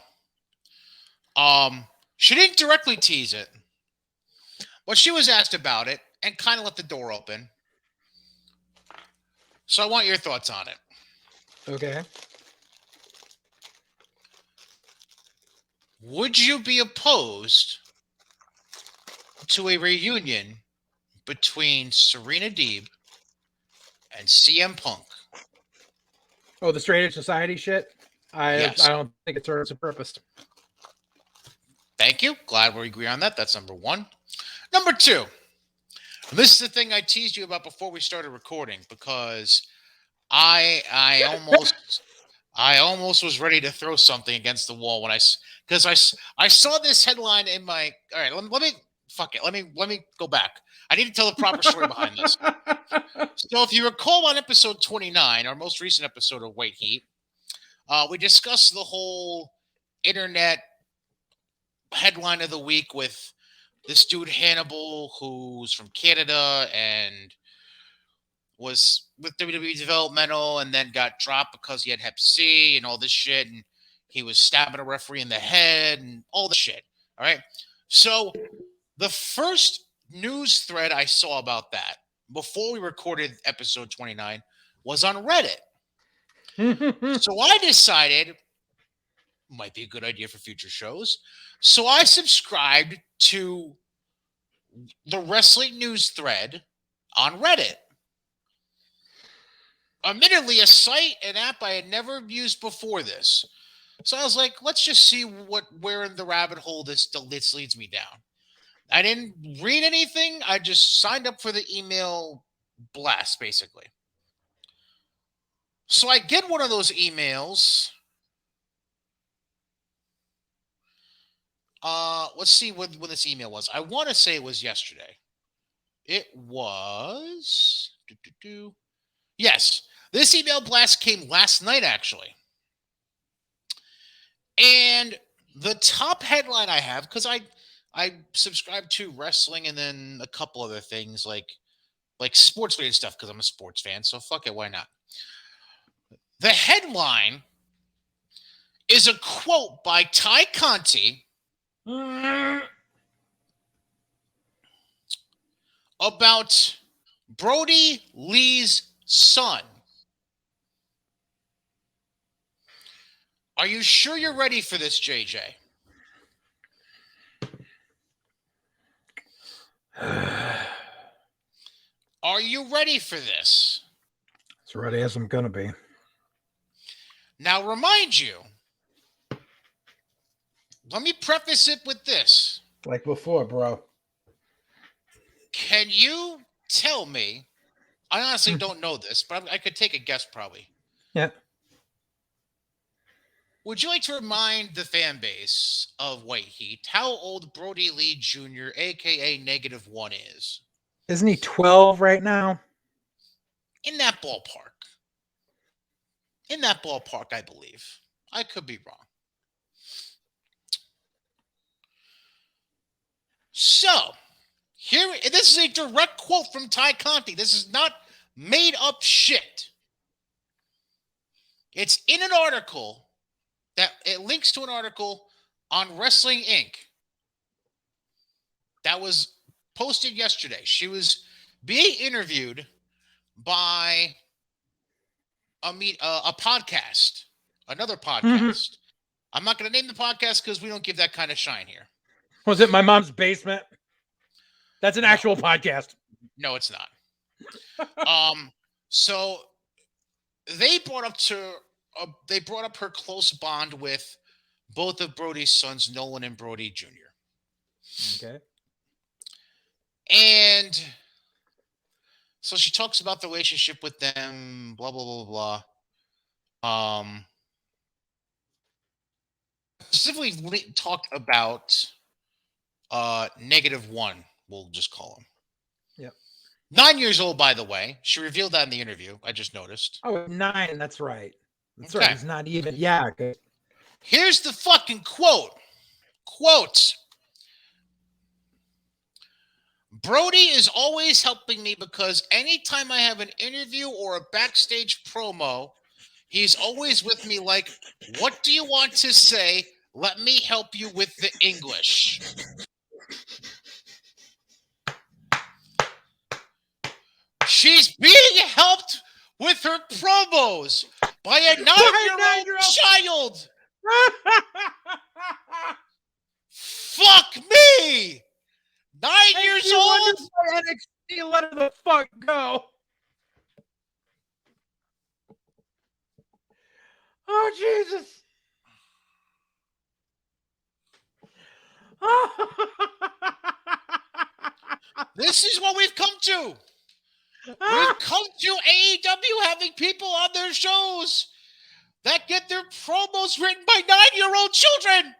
She didn't directly tease it, but she was asked about it and kind of left the door open. So I want your thoughts on it. Okay. Would you be opposed to a reunion between Serena Deeb and CM Punk? Oh, the Straight Edge Society shit? Yes. I don't think it serves a purpose. Thank you. Glad we agree on that. That's number 1. Number 2. This is the thing I teased you about before we started recording, because I almost was ready to throw something against the wall when I saw this headline in my. All right, let me go back. I need to tell the proper story behind this. So, if you recall, on episode 29, our most recent episode of White Heat, we discussed the whole internet headline of the week with this dude Hannibal, who's from Canada and was with WWE Developmental, and then got dropped because he had Hep C and all this shit, and he was stabbing a referee in the head and all this shit. All right. So the first news thread I saw about that before we recorded episode 29 was on Reddit. So I decided might be a good idea for future shows. So I subscribed to the wrestling news thread on Reddit. Admittedly, a site, an app I had never used before this. So I was like, let's just see where in the rabbit hole this leads me down. I didn't read anything. I just signed up for the email blast, basically. So I get one of those emails Let's see when this email was. I want to say it was yesterday. It was. Yes, this email blast came last night actually, and the top headline I have, because I subscribe to wrestling and then a couple other things like sports related stuff because I'm a sports fan. So fuck it, why not? The headline is a quote by Tay Conti about Brody Lee's son. Are you sure you're ready for this, JJ? Are you ready for this? As ready as I'm gonna be. Now, remind you, let me preface it with this. Like before, bro. Can you tell me? I honestly don't know this, but I could take a guess probably. Yeah. Would you like to remind the fan base of White Heat how old Brody Lee Jr., aka -1, is? Isn't he 12 right now? In that ballpark. In that ballpark, I believe. I could be wrong. So, here, this is a direct quote from Tay Conti. This is not made up shit. It's in an article that it links to an article on Wrestling Inc. that was posted yesterday. She was being interviewed by a podcast, another podcast. I'm not going to name the podcast because we don't give that kind of shine here. Was it My Mom's Basement? That's an actual podcast. No, it's not. So they brought up her close bond with both of Brody's sons, Nolan and Brody Jr. Okay. And so she talks about the relationship with them, blah blah blah blah. Specifically talked about -1. We'll just call him. Yep. 9 years old, by the way. She revealed that in the interview. I just noticed. Oh, 9. That's right. That's Okay. right. He's not even. Yeah. Good. Here's the fucking quote. Quote. Brody is always helping me because anytime I have an interview or a backstage promo, he's always with me like, what do you want to say? Let me help you with the English. She's being helped with her promos by a 9-year-old child. Fuck me. 9 years old. NXT let her the fuck go. Oh Jesus. This is what we've come to. We've come to AEW having people on their shows that get their promos written by 9-year-old children.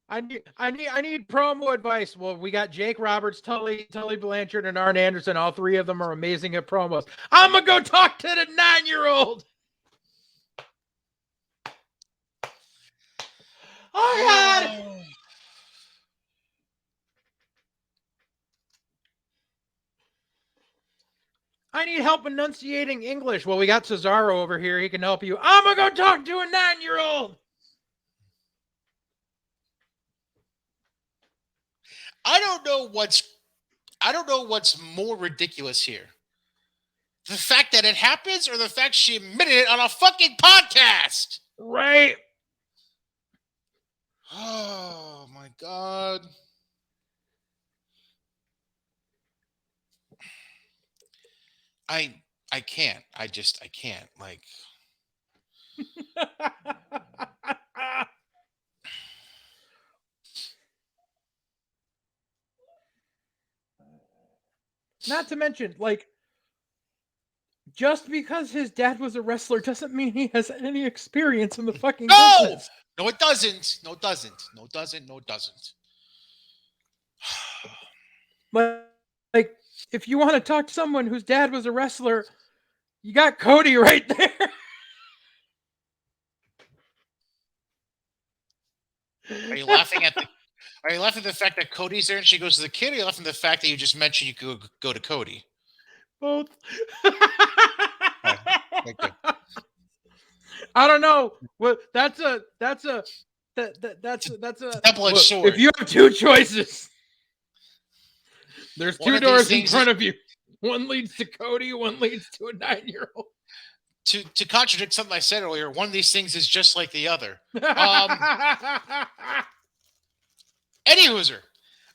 I need promo advice. Well, we got Jake Roberts, Tully Blanchard, and Arn Anderson. All three of them are amazing at promos. I'm gonna go talk to the 9-year-old. Oh God! I need help enunciating English. Well, we got Cesaro over here. He can help you. I'm gonna go talk to a 9-year-old. I don't know what's more ridiculous here. The fact that it happens or the fact she admitted it on a fucking podcast. Right. Oh my God. I can't. I can't. Like not to mention, like, just because his dad was a wrestler doesn't mean he has any experience in the fucking No! business. No, it doesn't. No, it doesn't. No, it doesn't. No, it doesn't. Like, if you want to talk to someone whose dad was a wrestler, you got Cody right there. Are you laughing at the fact that Cody's there and she goes to the kid? Or are you laughing at the fact that you just mentioned you could go to Cody? Both. Okay, thank you. I don't know. Well, that's a double-edged sword. If you have two choices, there's two doors in front of you. One leads to Cody, one leads to a 9-year-old. To contradict something I said earlier, one of these things is just like the other. Any hooser.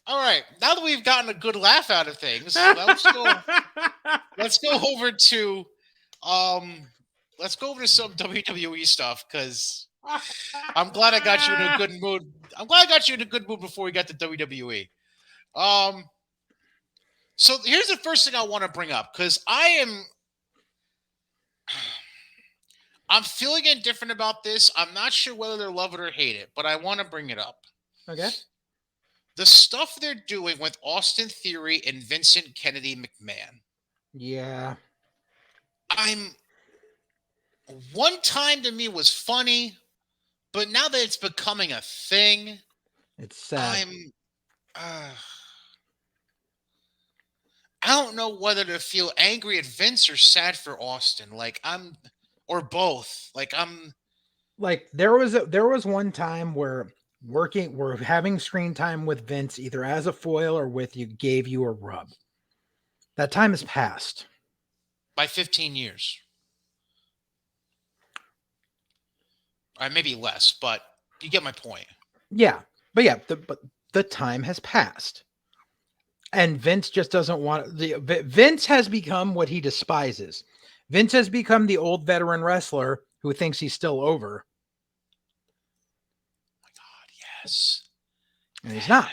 All right, now that we've gotten a good laugh out of things, let's go over to some WWE stuff, because I'm glad I got you in a good mood. I'm glad I got you in a good mood before we got to WWE. So here's the first thing I want to bring up, because I'm feeling indifferent about this. I'm not sure whether they love it or hate it, but I want to bring it up. Okay. The stuff they're doing with Austin Theory and Vincent Kennedy McMahon. Yeah. One time to me was funny, but now that it's becoming a thing, it's sad. I don't know whether to feel angry at Vince or sad for Austin. Or both. There was one time where we're having screen time with Vince, either as a foil or with you, gave you a rub. That time has passed. By 15 years. Maybe less, but you get my point. Yeah. But yeah, the time has passed. And Vince just doesn't want Vince has become what he despises. Vince has become the old veteran wrestler who thinks he's still over. Oh my God, yes. And he's not.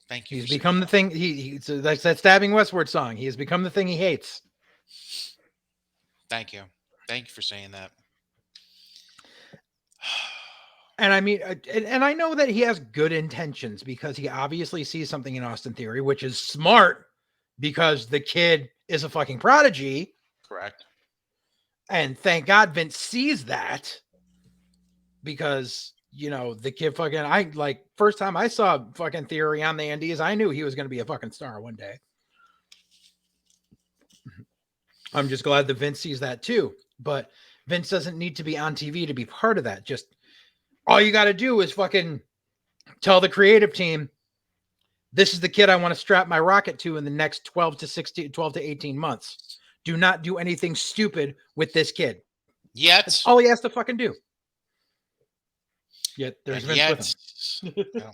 Thank you. He's become the thing. He's like that Stabbing Westward song. He has become the thing he hates. Thank you. Thank you for saying that. And I mean, and I know that he has good intentions, because he obviously sees something in Austin Theory, which is smart, because the kid is a fucking prodigy. Correct. And thank God Vince sees that, because, the kid first time I saw fucking Theory on the Indies, I knew he was going to be a fucking star one day. I'm just glad that Vince sees that too. But Vince doesn't need to be on TV to be part of that. Just all you got to do is fucking tell the creative team, this is the kid I want to strap my rocket to in the next 12 to 18 months. Do not do anything stupid with this kid. Yet. That's all he has to fucking do. Yet there's Vince with him.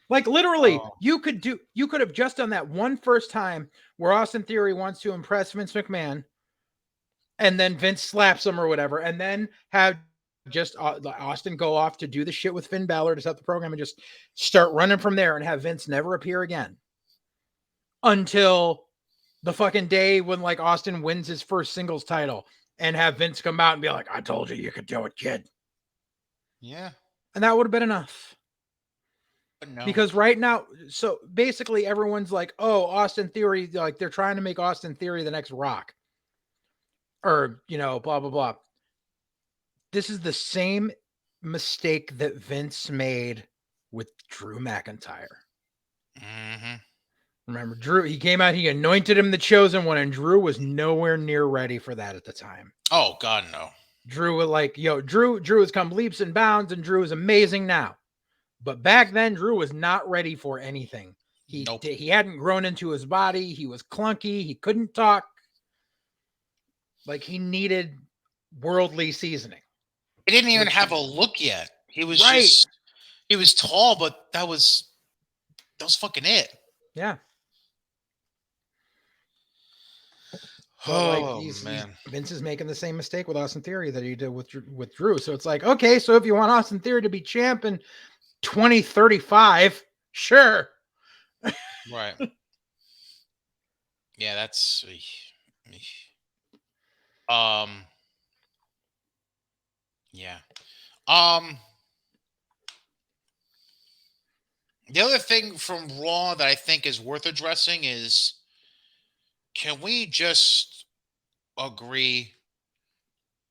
Literally, you could have just done that one first time where Austin Theory wants to impress Vince McMahon, and then Vince slaps him or whatever, and then have just Austin go off to do the shit with Finn Balor to set the program and just start running from there, and have Vince never appear again until the fucking day when Austin wins his first singles title, and have Vince come out and be like, I told you you could do it, kid. Yeah. And that would have been enough. No. Because right now, so basically everyone's like, oh, Austin Theory, they're trying to make Austin Theory the next Rock. Or, blah, blah, blah. This is the same mistake that Vince made with Drew McIntyre. Mm-hmm. Remember, Drew, he came out, he anointed him the chosen one, and Drew was nowhere near ready for that at the time. Oh, God, no. Drew was Drew has come leaps and bounds, and Drew is amazing now. But back then, Drew was not ready for anything. He hadn't grown into his body. He was clunky. He couldn't talk. He needed worldly seasoning. He didn't even have a look yet. He was he was tall, but that was fucking it. Yeah. Man. Vince is making the same mistake with Austin Theory that he did with Drew. So it's okay, so if you want Austin Theory to be champ in 2035, sure. Right. Yeah, that's um yeah. Um the other thing from Raw that I think is worth addressing is, can we just agree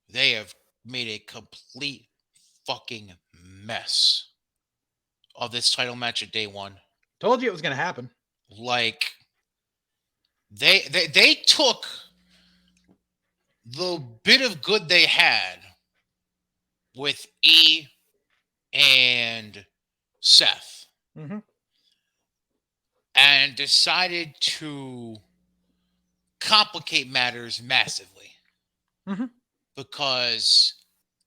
they have made a complete fucking mess of this title match at day one? Told you it was going to happen. Like they took the bit of good they had with E and Seth Mm-hmm. and decided to complicate matters massively, Mm-hmm. because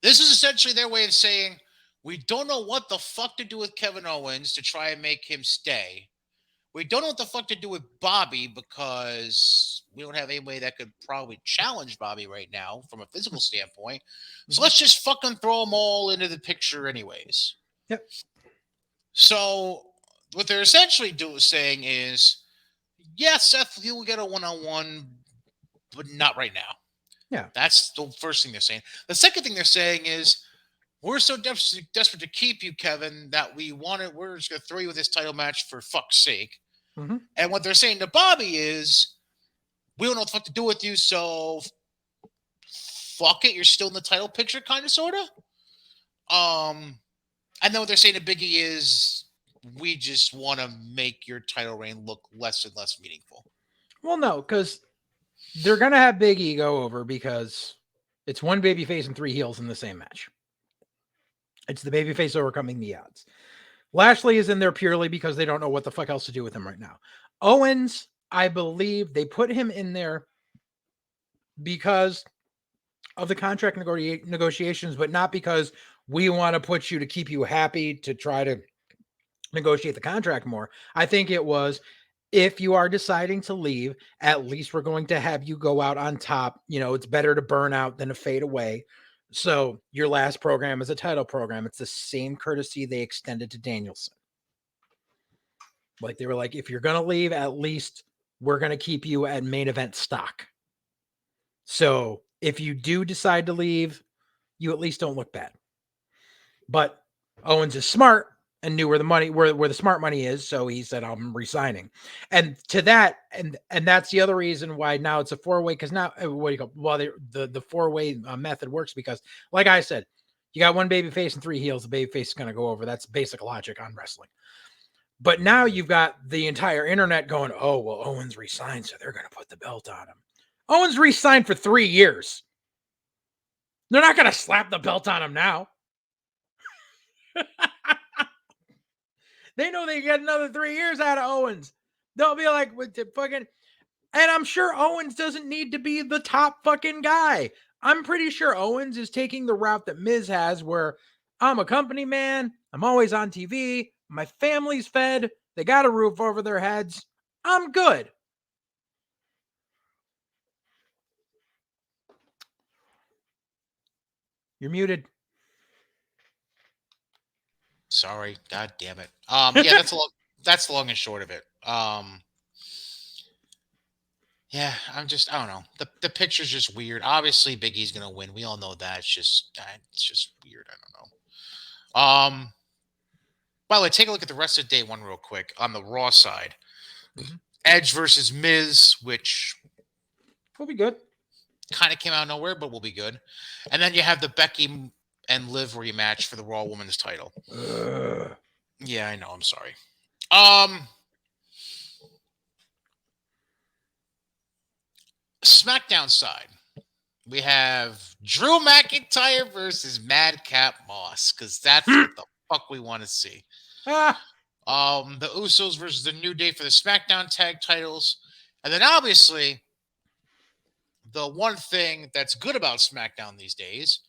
this is essentially their way of saying, we don't know what the fuck to do with Kevin Owens to try and make him stay. We don't know what the fuck to do with Bobby because we don't have anybody that could probably challenge Bobby right now from a physical standpoint. So Mm-hmm. let's just fucking throw them all into the picture, anyways. Yep. So what they're essentially saying is, yes, Seth, you will get a one-on-one, but not right now. Yeah. That's the first thing they're saying. The second thing they're saying is, we're so desperate to keep you, Kevin, that we're just going to throw you with this title match for fuck's sake. Mm-hmm. And what they're saying to Bobby is, we don't know what the fuck to do with you, so fuck it, you're still in the title picture, kind of, sort of. And then what they're saying to Biggie is, we just want to make your title reign look less and less meaningful. Well, no, because they're going to have Big E go over because it's one babyface and three heels in the same match. It's the babyface overcoming the odds. Lashley is in there purely because they don't know what the fuck else to do with him right now. Owens, I believe they put him in there because of the contract negotiations, but not because we want to put you to keep you happy to try to negotiate the contract more. I think it was, if you are deciding to leave, at least we're going to have you go out on top. You know, it's better to burn out than to fade away. So your last program is a title program. It's the same courtesy they extended to Danielson. Like they were like, if you're going to leave, at least we're going to keep you at main event stock. So if you do decide to leave, you at least don't look bad. But Owens is smart and knew where the smart money is, so he said, I'm resigning. And to that, and that's the other reason why now it's a four-way, because now what do you call, well, the four-way method works because, like I said, you got one baby face and three heels. The baby face is going to go over. That's basic logic on wrestling. But now you've got the entire internet going, oh, well, Owens resigned, so they're going to put the belt on him. Owens resigned for 3 years. They're not going to slap the belt on him now. They know they get another 3 years out of Owens. They'll be like, with the fucking, and I'm sure Owens doesn't need to be the top fucking guy. I'm pretty sure Owens is taking the route that Miz has, where I'm a company man. I'm always on TV. My family's fed. They got a roof over their heads. I'm good. You're muted. Sorry, god damn it. Yeah, that's the long and short of it. Yeah, I don't know. The picture's just weird. Obviously, Big E's gonna win. We all know that. It's just weird. I don't know. By the way, take a look at the rest of day one real quick on the Raw side. Mhm. Edge versus Miz, which We'll be good. kind of came out of nowhere, but will be good. And then you have the Becky and Liv rematch for the Raw Women's title. Yeah, I know. I'm sorry. SmackDown side, we have Drew McIntyre versus Madcap Moss, because that's what the fuck we want to see. The Usos versus the New Day for the SmackDown tag titles. And then obviously, the one thing that's good about SmackDown these days,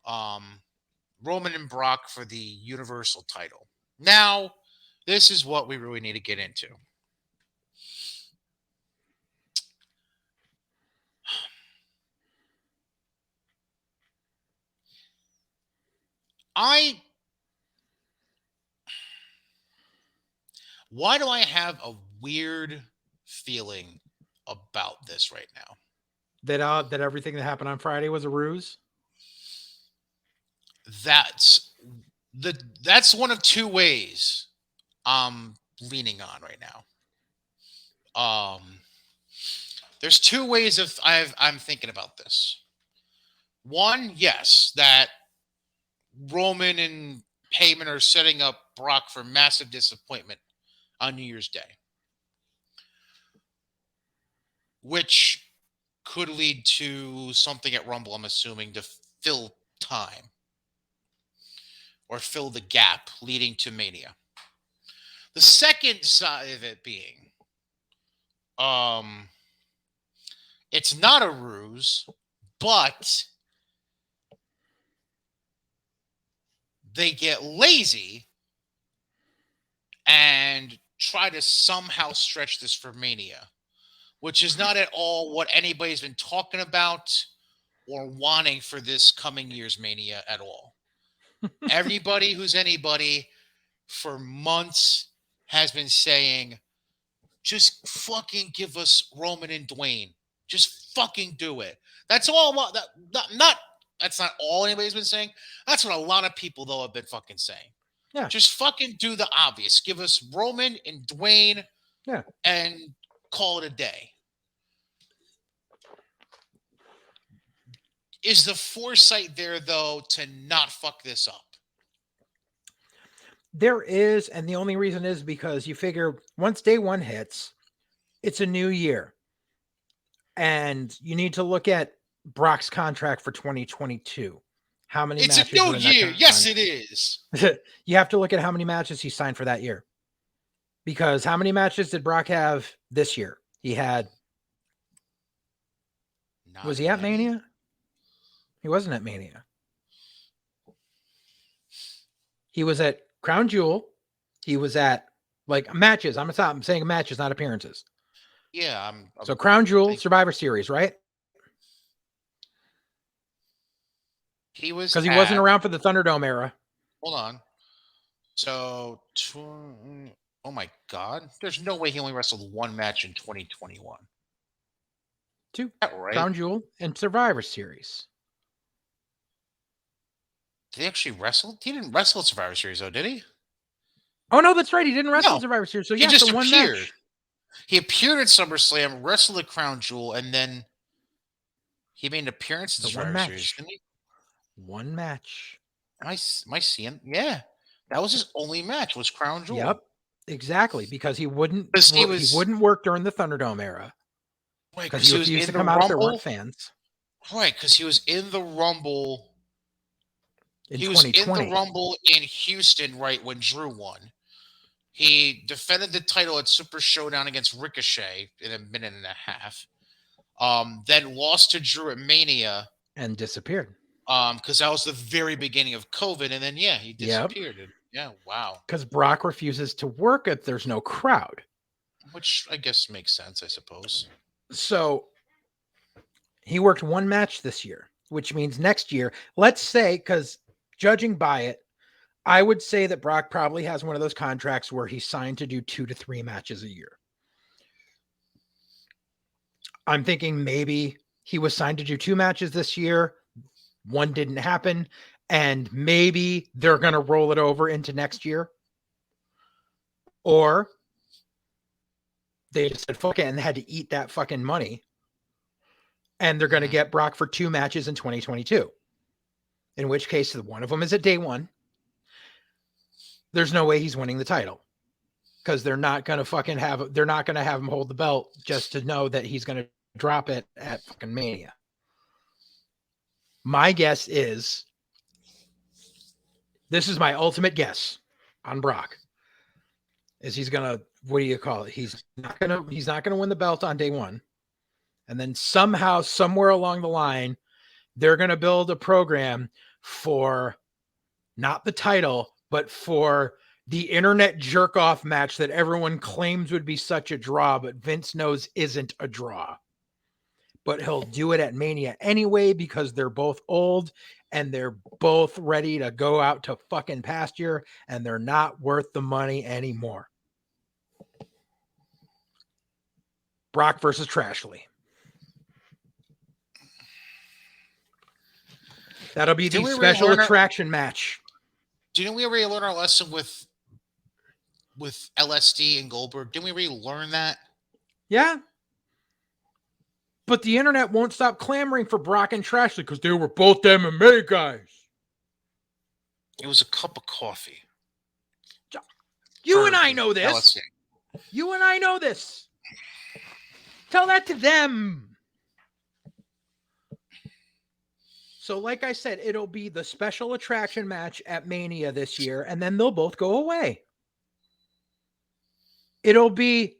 Roman and Brock for the Universal title. Now, this is what we really need to get into. Why do I have a weird feeling about this right now. That everything that happened on Friday was a ruse? That's that's one of two ways I'm leaning on right now. There's two ways of I'm thinking about this. One, yes, that Roman and Heyman are setting up Brock for massive disappointment on New Year's Day, which could lead to something at Rumble, I'm assuming, to fill time or fill the gap leading to Mania. The second side of it being, it's not a ruse, but they get lazy and try to somehow stretch this for Mania, which is not at all what anybody's been talking about or wanting for this coming year's Mania at all. Everybody who's anybody for months has been saying, just fucking give us Roman and Dwayne. Just fucking do it. That's all. That's not all anybody's been saying. That's what a lot of people though have been fucking saying. Yeah. Just fucking do the obvious. Give us Roman and Dwayne. Yeah. And call it a day. Is the foresight there though to not fuck this up? There is, and the only reason is because you figure once day one hits, it's a new year. And you need to look at Brock's contract for 2022. How many it's matches? It's a new year. Yes, it is. You have to look at how many matches he signed for that year. Because how many matches did Brock have this year? He had. Was he at Mania? He wasn't at Mania. He was at Crown Jewel. He was at like matches. I'm saying matches, not appearances. Yeah. So Crown Jewel, Survivor Series, right? He was because he wasn't around for the Thunderdome era. Hold on. So, oh my God, there's no way he only wrestled one match in 2021. Two, right? Crown Jewel and Survivor Series. Did he actually wrestle? He didn't wrestle at Survivor Series, though, did he? Oh no, that's right. He didn't wrestle at Survivor Series. So he just one appeared. match. He appeared at SummerSlam, wrestled at Crown Jewel, and then he made an appearance at Survivor Series, didn't he? One match. Am I seeing? Yeah, that was his only match. Was Crown Jewel? Yep, exactly. Because he wouldn't work during the Thunderdome era. Right, because he refused to come out if there weren't fans. Right, because he was in the Rumble. He was in the Rumble in Houston, right, when Drew won. He defended the title at Super Showdown against Ricochet in a minute and a half. Then lost to Drew at Mania. And disappeared. Because that was the very beginning of COVID. And then, yeah, he disappeared. Yep. Yeah, wow. Because Brock refuses to work if there's no crowd. Which I guess makes sense, I suppose. So he worked one match this year, which means next year, let's say, because judging by it, I would say that Brock probably has one of those contracts where he's signed to do 2 to 3 matches a year. I'm thinking maybe he was signed to do 2 matches this year. One didn't happen. And maybe they're going to roll it over into next year. Or they just said, fuck it, and they had to eat that fucking money. And they're going to get Brock for 2 matches in 2022. In which case, one of them is at day one. There's no way he's winning the title. Because they're not going to have him hold the belt just to know that he's going to drop it at fucking Mania. My guess is, this is my ultimate guess on Brock, is he's going to, what do you call it? He's not going to win the belt on day one. And then somehow, somewhere along the line, they're going to build a program for not the title, but for the internet jerk off match that everyone claims would be such a draw, but Vince knows isn't a draw. But he'll do it at Mania anyway because they're both old and they're both ready to go out to fucking pasture and they're not worth the money anymore. Brock versus Trashley. That'll be the special attraction match. Do you know we already learned our lesson with LSD and Goldberg? Didn't we already learn that? Yeah. But the internet won't stop clamoring for Brock and Trashley because they were both MMA guys. It was a cup of coffee. You and I know this. LSD. You and I know this. Tell that to them. So, like I said, it'll be the special attraction match at Mania this year, and then they'll both go away. It'll be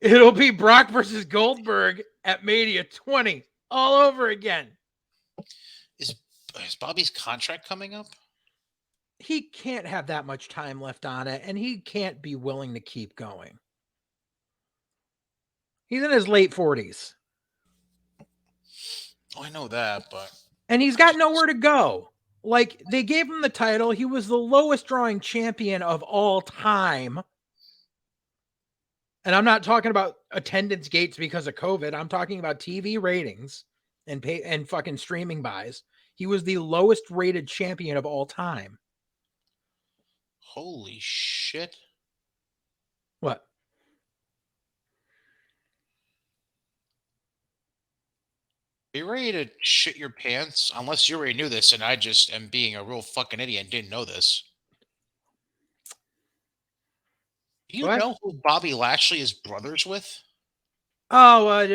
Brock versus Goldberg at Mania 20 all over again. Is Bobby's contract coming up? He can't have that much time left on it, and he can't be willing to keep going. He's in his late 40s. Oh, I know that, but... And he's got nowhere to go. Like, they gave him the title. He was the lowest drawing champion of all time. And I'm not talking about attendance gates because of COVID. I'm talking about TV ratings and fucking streaming buys. He was the lowest rated champion of all time. Holy shit. What? Are you ready to shit your pants? Unless you already knew this and I just am being a real fucking idiot and didn't know this. Do you know who Bobby Lashley is brothers with? Oh, I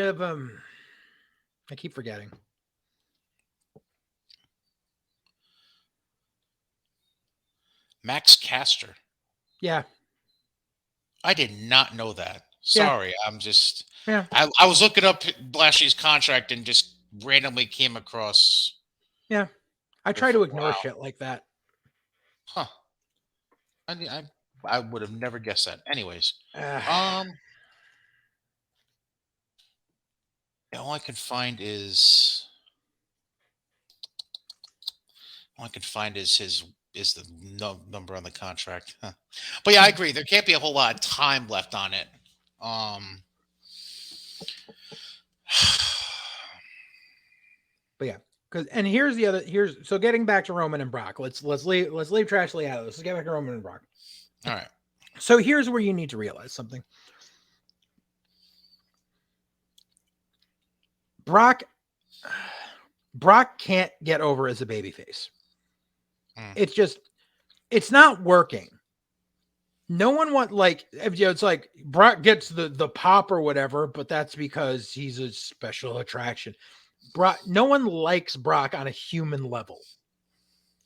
keep forgetting. Max Caster. Yeah. I did not know that. Sorry, yeah. I'm just... Yeah. I was looking up Lashley's contract and just randomly came across... Yeah. I try to ignore shit like that. Huh. I would have never guessed that. Anyways. All I can find is the number on the contract. Huh. But yeah, I agree. There can't be a whole lot of time left on it. But yeah, and so getting back to Roman and Brock. Let's leave Trashley out of this. Let's get back to Roman and Brock. All right. So here's where you need to realize something. Brock can't get over as a babyface. It's not working. No one it's like Brock gets the pop or whatever, but that's because he's a special attraction. No one likes Brock on a human level.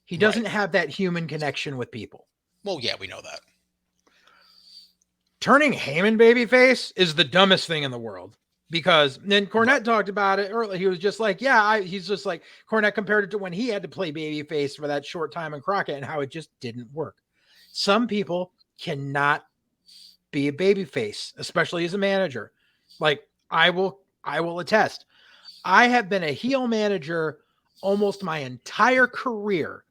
He doesn't have that human connection with people. Well, yeah, we know that. Turning Heyman babyface is the dumbest thing in the world. Because then Cornette talked about it earlier. He was just like, he's just like, Cornette compared it to when he had to play babyface for that short time in Crockett and how it just didn't work. Some people cannot be a babyface, especially as a manager. Like I will attest. I have been a heel manager almost my entire career,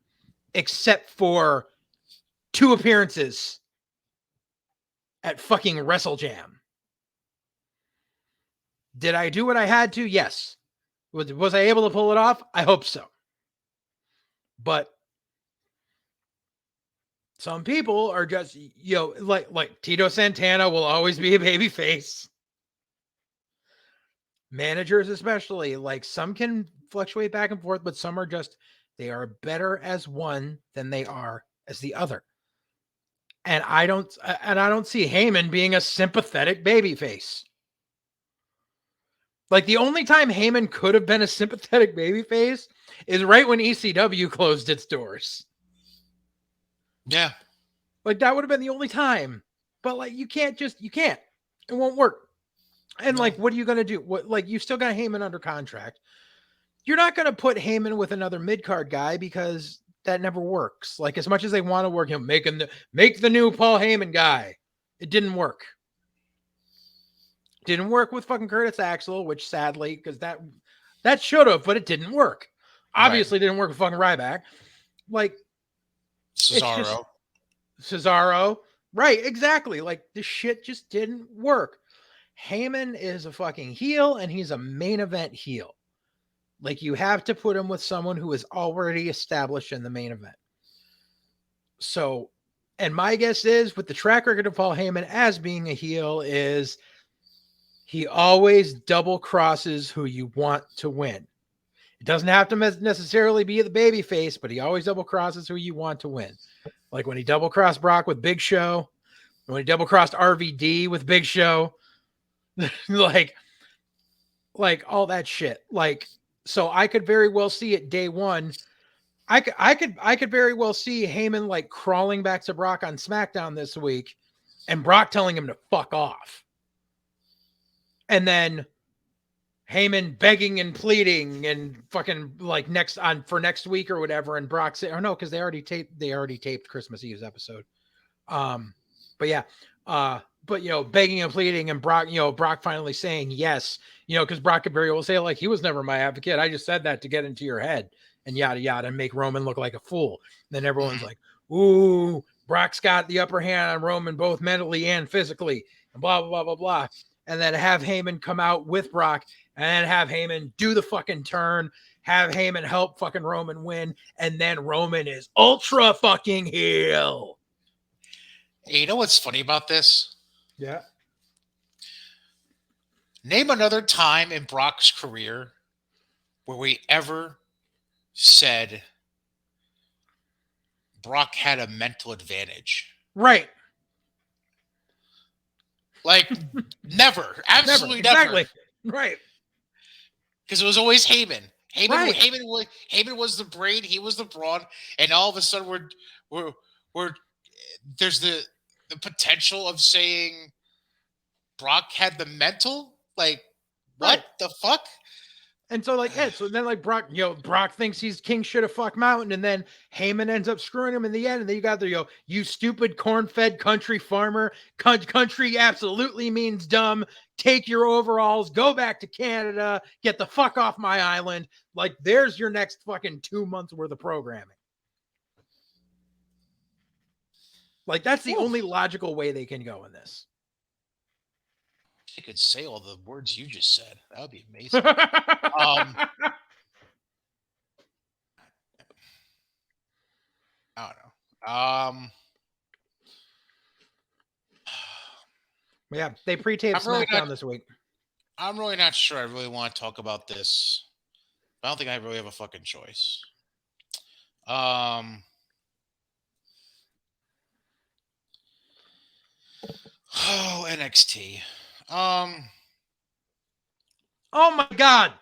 except for 2 appearances at fucking Wrestle Jam. Did I do what I had to? Yes. Was I able to pull it off? I hope so. But some people are just, like Tito Santana will always be a baby face. Managers especially, like some can fluctuate back and forth, but some are just, they are better as one than they are as the other. And I don't see Heyman being a sympathetic baby face. Like the only time Heyman could have been a sympathetic babyface is right when ECW closed its doors. Yeah. Like that would have been the only time. But like you can't. It won't work. And like, what are you going to do? You still got Heyman under contract. You're not going to put Heyman with another mid-card guy because that never works. Like as much as they want to work him, make the new Paul Heyman guy. It didn't work. Didn't work with fucking Curtis Axel, which sadly, because that should have, but it didn't work. Obviously, didn't work with fucking Ryback. Like Cesaro, right? Exactly. Like the shit just didn't work. Heyman is a fucking heel and he's a main event heel. Like, you have to put him with someone who is already established in the main event. So, and my guess is, with the track record of Paul Heyman as being a heel, is he always double crosses who you want to win. It doesn't have to necessarily be the baby face, but he always double crosses who you want to win. Like when he double crossed Brock with Big Show, when he double crossed RVD with Big Show, like all that shit. Like, so I could very well see it day one. I could very well see Heyman like crawling back to Brock on SmackDown this week and Brock telling him to fuck off. And then Heyman begging and pleading and fucking like for next week or whatever. And Brock said, or no, because they already taped Christmas Eve's episode. But yeah, but begging and pleading and Brock finally saying yes, because Brock could very well say like, he was never my advocate. I just said that to get into your head and yada yada and make Roman look like a fool. And then everyone's like, ooh, Brock's got the upper hand on Roman both mentally and physically, and blah blah blah blah blah. And then have Heyman come out with Brock and have Heyman do the fucking turn, have Heyman help fucking Roman win, and then Roman is ultra fucking heel. Hey, you know what's funny about this? Yeah. Name another time in Brock's career where we ever said Brock had a mental advantage. Right. Like, never. Absolutely never. Exactly. Right. Because it was always Heyman. Right. Heyman was the brain, he was the brawn, and all of a sudden we're there's the potential of saying Brock had the mental? Like, what the fuck? And so like, yeah, so then like Brock thinks he's king shit of fuck mountain, and then Heyman ends up screwing him in the end, and then you got the you stupid corn-fed country farmer. Country absolutely means dumb. Take your overalls, go back to Canada, get the fuck off my island. Like, there's your next fucking 2 months worth of programming. Like, that's the only logical way they can go in this. I could say all the words you just said. That would be amazing. I don't know. Yeah, they pre-taped SmackDown this week. I'm really not sure I really want to talk about this. I don't think I really have a fucking choice. Oh, NXT. Oh my god.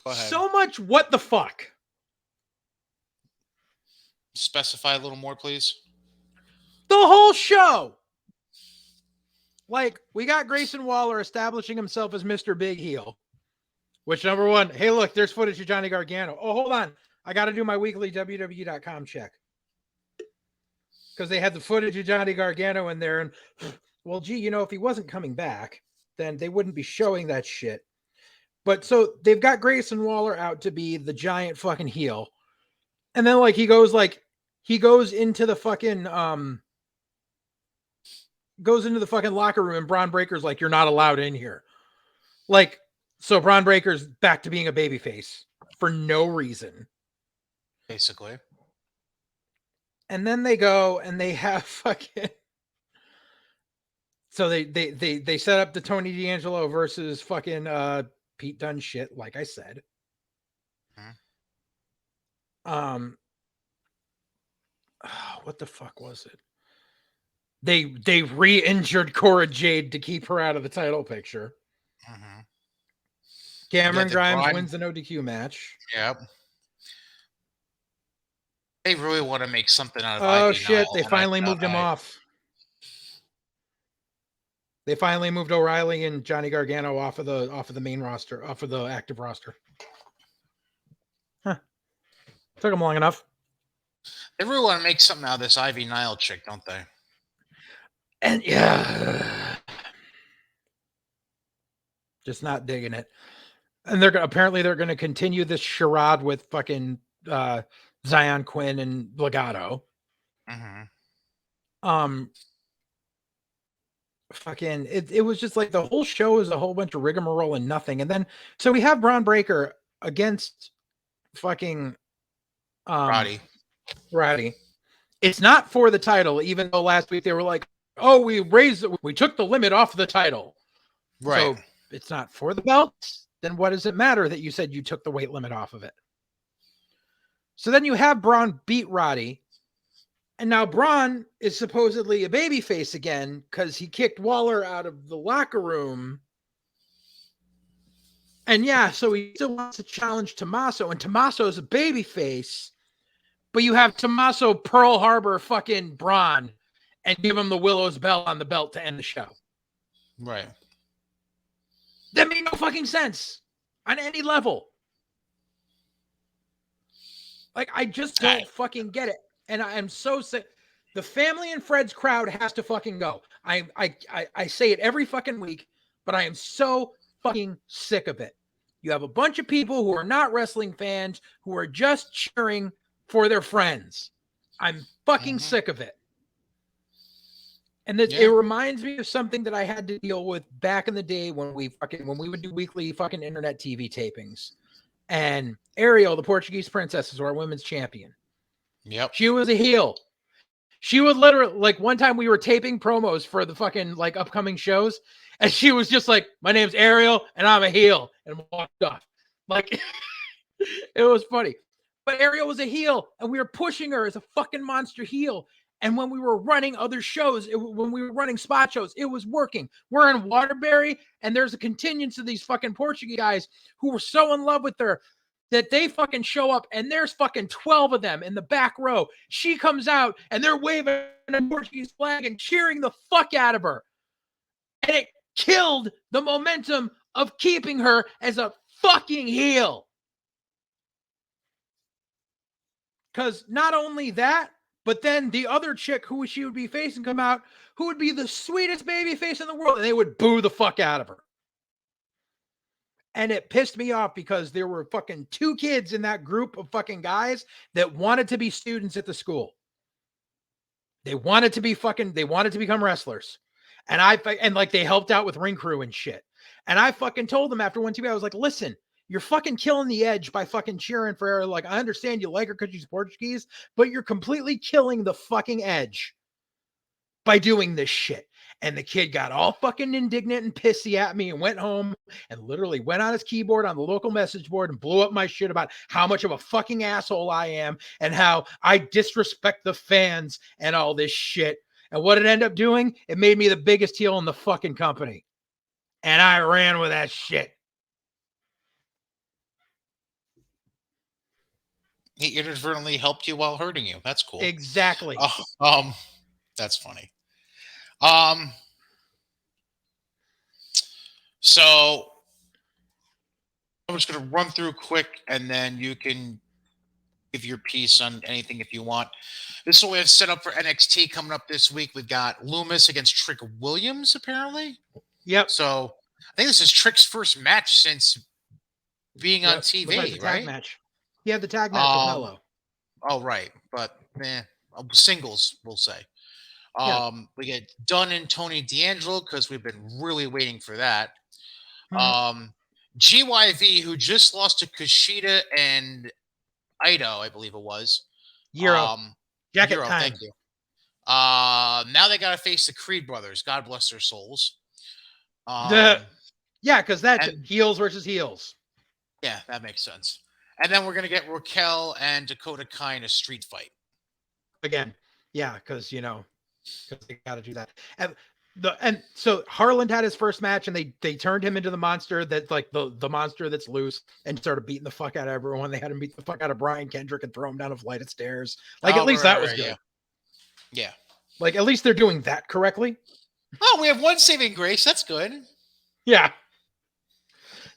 Go ahead. So much what the fuck. Specify a little more, please. The whole show. Like, we got Grayson Waller establishing himself as Mr. Big Heel. Which, number one, hey, look, there's footage of Johnny Gargano. Oh, hold on. I got to do my weekly WWE.com check. Because they had the footage of Johnny Gargano in there. And, well, gee, if he wasn't coming back, then they wouldn't be showing that shit. But so they've got Grayson Waller out to be the giant fucking heel. And then, like, he goes into the fucking, locker room, and Braun Breaker's like, you're not allowed in here. Like, so Braun Breaker's back to being a babyface for no reason. Basically. And then they go and they have fucking... So they set up the Tony D'Angelo versus fucking Pete Dunne shit, like I said. What the fuck was it? They re-injured Cora Jade to keep her out of the title picture. Cameron Grimes wins an ODQ match. Yep. They really want to make something out of Oh shit, they finally moved him off. They finally moved O'Reilly and Johnny Gargano off of the main roster, off of the active roster. Huh. Took them long enough. They really want to make something out of this Ivy Nile chick, don't they? And yeah, just not digging it. And they're going to continue this charade with fucking Zion Quinn and Legado. fucking it was just like the whole show is a whole bunch of rigmarole and nothing. And then so we have Braun Breaker against fucking Roddy. Roddy. It's not for the title, even though last week they were like, oh, we took the limit off the title. Right. So it's not for the belt. Then what does it matter that you said you took the weight limit off of it? So then you have Braun beat Roddy. And now Braun is supposedly a babyface again because he kicked Waller out of the locker room. And yeah, so he still wants to challenge Tommaso, and Tommaso is a babyface, but you have Tommaso Pearl Harbor fucking Braun and give him the Willow's bell on the belt to end the show. Right. That made no fucking sense on any level. Like, I just don't fucking get it. And I am so sick. The Family and Fred's crowd has to fucking go. I say it every fucking week, but I am so fucking sick of it. You have a bunch of people who are not wrestling fans who are just cheering for their friends. I'm fucking sick of it. And it reminds me of something that I had to deal with back in the day when we would do weekly fucking internet TV tapings. And Ariel, the Portuguese princess, is our women's champion. Yep. She was a heel. She would literally, like, one time we were taping promos for the fucking like upcoming shows, and she was just like, "My name's Ariel, and I'm a heel," and walked off. Like, it was funny. But Ariel was a heel, and we were pushing her as a fucking monster heel. And when we were running other shows, when we were running spot shows, it was working. We're in Waterbury, and there's a contingent of these fucking Portuguese guys who were so in love with her that they fucking show up, and there's fucking 12 of them in the back row. She comes out, and they're waving a Portuguese flag and cheering the fuck out of her. And it killed the momentum of keeping her as a fucking heel. Because not only that, but then the other chick who she would be facing come out, who would be the sweetest baby face in the world, and they would boo the fuck out of her. And it pissed me off because there were fucking 2 kids in that group of fucking guys that wanted to be students at the school. They wanted to become wrestlers. And like they helped out with ring crew and shit. And I fucking told them after 1 TV, I was like, listen, you're fucking killing the edge by fucking cheering for her. Like, I understand you like her because she's Portuguese, but you're completely killing the fucking edge by doing this shit. And the kid got all fucking indignant and pissy at me and went home and literally went on his keyboard on the local message board and blew up my shit about how much of a fucking asshole I am and how I disrespect the fans and all this shit. And what it ended up doing, it made me the biggest heel in the fucking company. And I ran with that shit. He inadvertently helped you while hurting you. That's cool. Exactly. That's funny. So I'm just going to run through quick, and then you can give your piece on anything if you want. This is what we have set up for NXT coming up this week. We've got Loomis against Trick Williams, apparently. Yep. So I think this is Trick's first match since being on TV, the tag right? match. Yeah, the tag match with Mello. Oh, right. But singles, we'll say. We get Dunn and Tony D'Angelo because we've been really waiting for that. GYV, who just lost to Kushida and Ito, I believe it was. Jacket Euro, time. thank you. Now they got to face the Creed brothers. God bless their souls. Because that's heels versus heels. Yeah, that makes sense. And then we're going to get Raquel and Dakota Kai in a street fight. Again, yeah, because they got to do that. And so Harland had his first match, and they turned him into the monster that's like the monster that's loose, and started beating the fuck out of everyone. They had him beat the fuck out of Brian Kendrick and throw him down a flight of stairs. Like, at least that was good. Yeah. Like, at least they're doing that correctly. Oh, we have one saving grace. That's good. Yeah.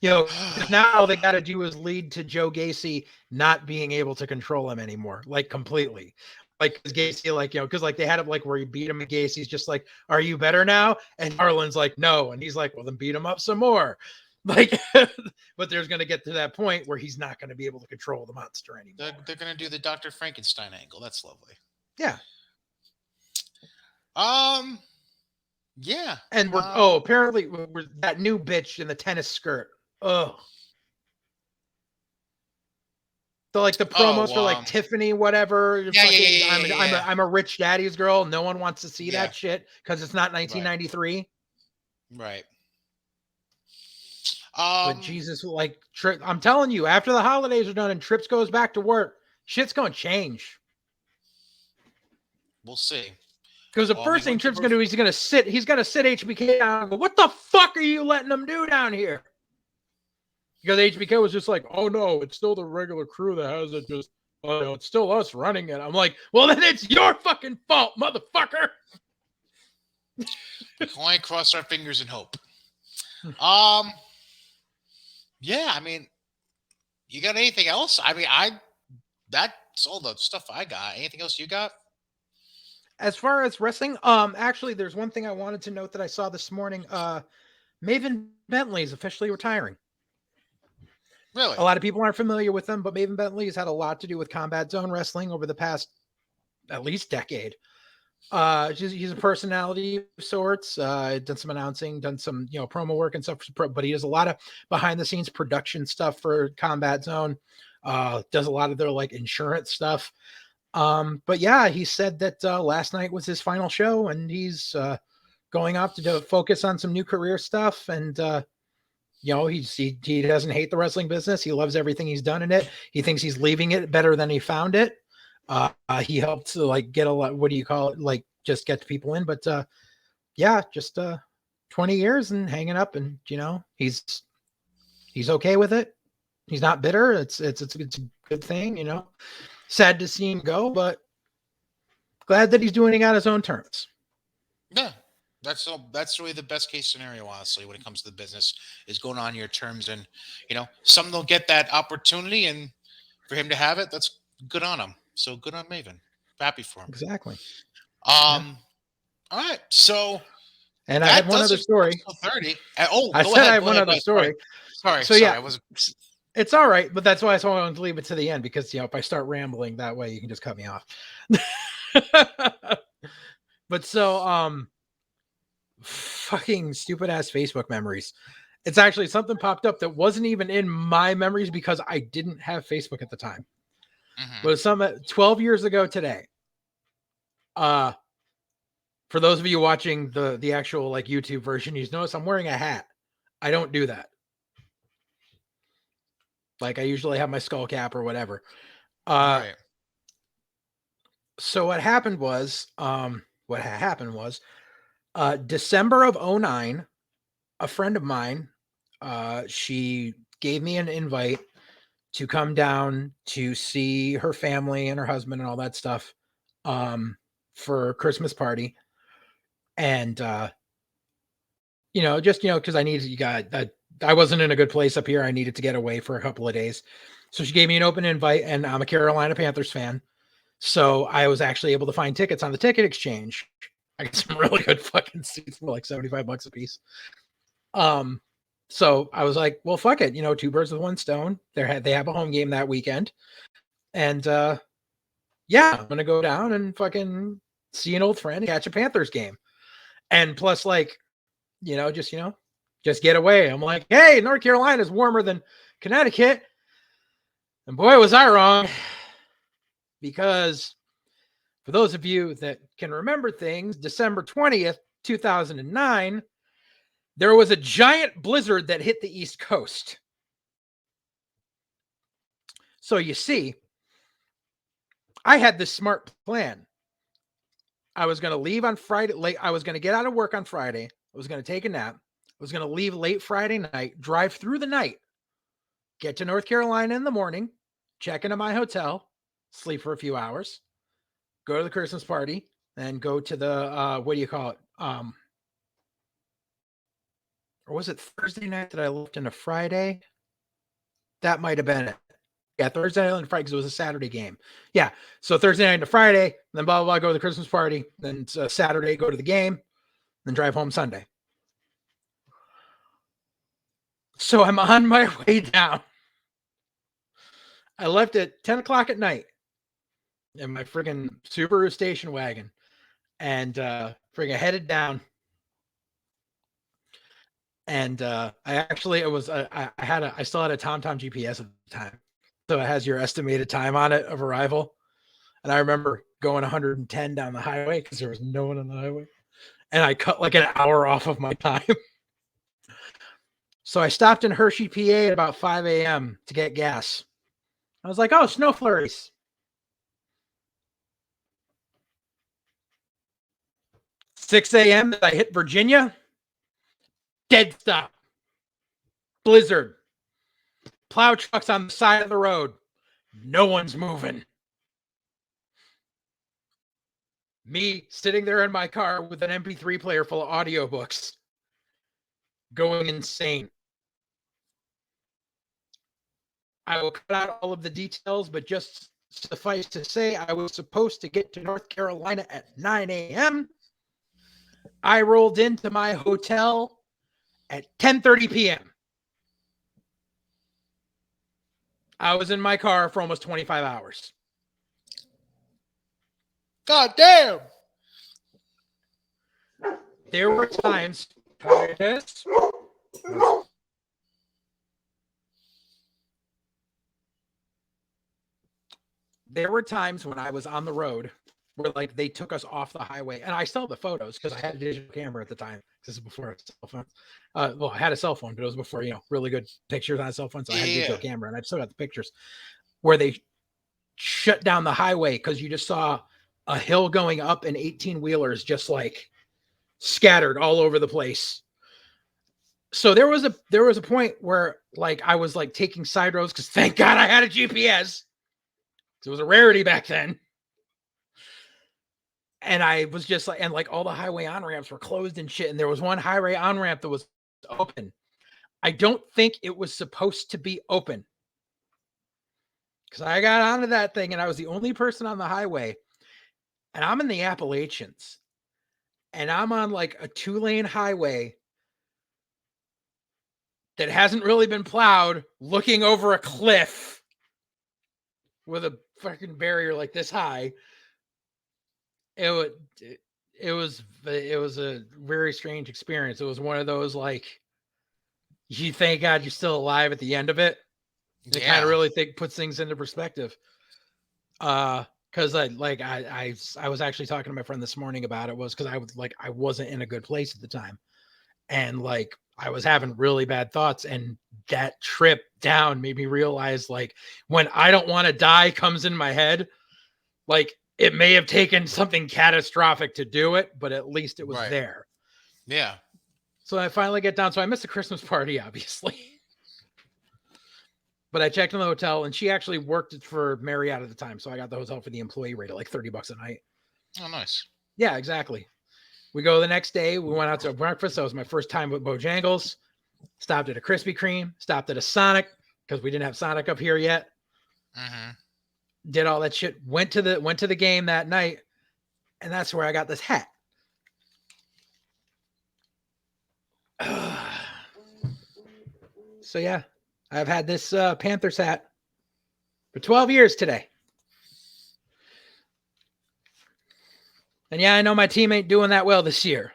Now all they got to do is lead to Joe Gacy not being able to control him anymore, like, completely. Like, Gacy, because they had it where he beat him, and Gacy's just like, "Are you better now?" And Harlan's like, "No," and he's like, "Well, then beat him up some more." Like, but there's going to get to that point where he's not going to be able to control the monster anymore. They're going to do the Dr. Frankenstein angle. That's lovely. Yeah. Yeah. And apparently we're that new bitch in the tennis skirt. Oh. So like the promos for like Tiffany, whatever. Yeah, Fucking, yeah. I'm a rich daddy's girl. No one wants to see Yeah. that shit because it's not 1993. Right. But Jesus, like, I'm telling you, after the holidays are done and Trips goes back to work, shit's gonna change. We'll see. Because the first thing Trips gonna do, he's gonna sit HBK down and go, "What the fuck are you letting them do down here?" Because HBK was just like, "Oh no, it's still the regular crew that has it. Just, it's still us running it." I'm like, "Well, then it's your fucking fault, motherfucker." We can only cross our fingers and hope. Yeah, I mean, you got anything else? I mean, that's all the stuff I got. Anything else you got? As far as wrestling, actually, there's one thing I wanted to note that I saw this morning. Maven Bentley is officially retiring. Really? A lot of people aren't familiar with him, but Maven Bentley has had a lot to do with Combat Zone Wrestling over the past at least decade. He's a personality of sorts. Done some announcing, done some promo work and stuff, but he does a lot of behind the scenes production stuff for Combat Zone. Does a lot of their like insurance stuff. But yeah, he said that last night was his final show, and he's going off to focus on some new career stuff. And he doesn't hate the wrestling business. He loves everything he's done in it. He thinks he's leaving it better than he found it. He helped to like get a lot. What do you call it? Like just get people in. But yeah, just 20 years and hanging up, and he's okay with it. He's not bitter. It's a good thing. Sad to see him go, but glad that he's doing it on his own terms. Yeah, that's really the best case scenario, honestly, when it comes to the business, is going on your terms. And some don't get that opportunity, and for him to have it, that's good on him. So good on Maven. Happy for him. Exactly. All right. So, and I had one other story. 30. I said I had one other story. Sorry. Yeah, it's all right, but that's why I wanted to leave it to the end, because if I start rambling that way, you can just cut me off. But so fucking stupid ass Facebook memories. It's actually something popped up that wasn't even in my memories because I didn't have Facebook at the time. But it's some 12 years ago today. For those of you watching the actual like YouTube version, you notice I'm wearing a hat. I don't do that. Like I usually have my skull cap or whatever. Right. So what happened was December of 2009, a friend of mine, she gave me an invite to come down to see her family and her husband and all that stuff for a Christmas party. And because I needed I wasn't in a good place up here. I needed to get away for a couple of days. So she gave me an open invite, and I'm a Carolina Panthers fan. So I was actually able to find tickets on the ticket exchange. I got some really good fucking seats for like $75 a piece. So I was like, well, fuck it. Two birds with one stone. They have a home game that weekend. And yeah, I'm going to go down and fucking see an old friend and catch a Panthers game. And plus, like, just get away. I'm like, hey, North Carolina is warmer than Connecticut. And boy, was I wrong. Because for those of you that can remember things, December 20th, 2009, there was a giant blizzard that hit the East Coast. So you see, I had this smart plan. I was going to leave on Friday late. I was going to get out of work on Friday. I was going to take a nap. I was going to leave late Friday night, drive through the night, get to North Carolina in the morning, check into my hotel, sleep for a few hours, go to the Christmas party, and go to the, what do you call it? Or was it Thursday night that I left into Friday? That might have been it. Yeah, Thursday night and Friday, because it was a Saturday game. Yeah, so Thursday night to Friday, then blah, blah, blah, go to the Christmas party, then Saturday, go to the game, then drive home Sunday. So I'm on my way down. I left at 10 o'clock at night in my friggin' Subaru station wagon and friggin' headed down. And I still had a TomTom GPS at the time. So it has your estimated time on it of arrival. And I remember going 110 down the highway because there was no one on the highway. And I cut like an hour off of my time. So I stopped in Hershey, PA at about 5 a.m. to get gas. I was like, oh, snow flurries. 6 a.m. I hit Virginia. Dead stop. Blizzard. Plow trucks on the side of the road. No one's moving. Me sitting there in my car with an MP3 player full of audiobooks. Going insane. I will cut out all of the details, but just suffice to say, I was supposed to get to North Carolina at 9 a.m. I rolled into my hotel at 10:30 p.m. I was in my car for almost 25 hours. God damn. There were times. There were times when I was on the road where like they took us off the highway, and I still have the photos because I had a digital camera at the time. This is before a cell phone. Well, I had a cell phone, but it was before, really good pictures on a cell phone. So I had a digital camera, and I've still got the pictures where they shut down the highway because you just saw a hill going up and 18 wheelers just like scattered all over the place. So there was a point where like I was like taking side roads because thank God I had a GPS. It was a rarity back then. And I was just like, and like all the highway on ramps were closed and shit. And there was one highway on ramp that was open. I don't think it was supposed to be open because I got onto that thing and I was the only person on the highway. And I'm in the Appalachians and I'm on like a 2-lane highway that hasn't really been plowed, looking over a cliff with a fucking barrier like this high. It was a very strange experience. It was one of those like, you thank God you're still alive at the end of it. It kind of really puts things into perspective. Because I was actually talking to my friend this morning about it, was because I wasn't in a good place at the time, and like I was having really bad thoughts, and that trip down made me realize like when I don't want to die comes in my head, like it may have taken something catastrophic to do it, but at least it was there. Yeah. So I finally get down. So I missed the Christmas party, obviously. But I checked in the hotel, and she actually worked for Marriott at the time. So I got the hotel for the employee rate at like $30 a night. Oh, nice. Yeah, exactly. We go the next day. We went out to breakfast. That was my first time with Bojangles. Stopped at a Krispy Kreme. Stopped at a Sonic because we didn't have Sonic up here yet. Mm-hmm. Did all that shit. Went to the game that night, and that's where I got this hat. So yeah, I've had this Panthers hat for 12 years today. And yeah, I know my team ain't doing that well this year,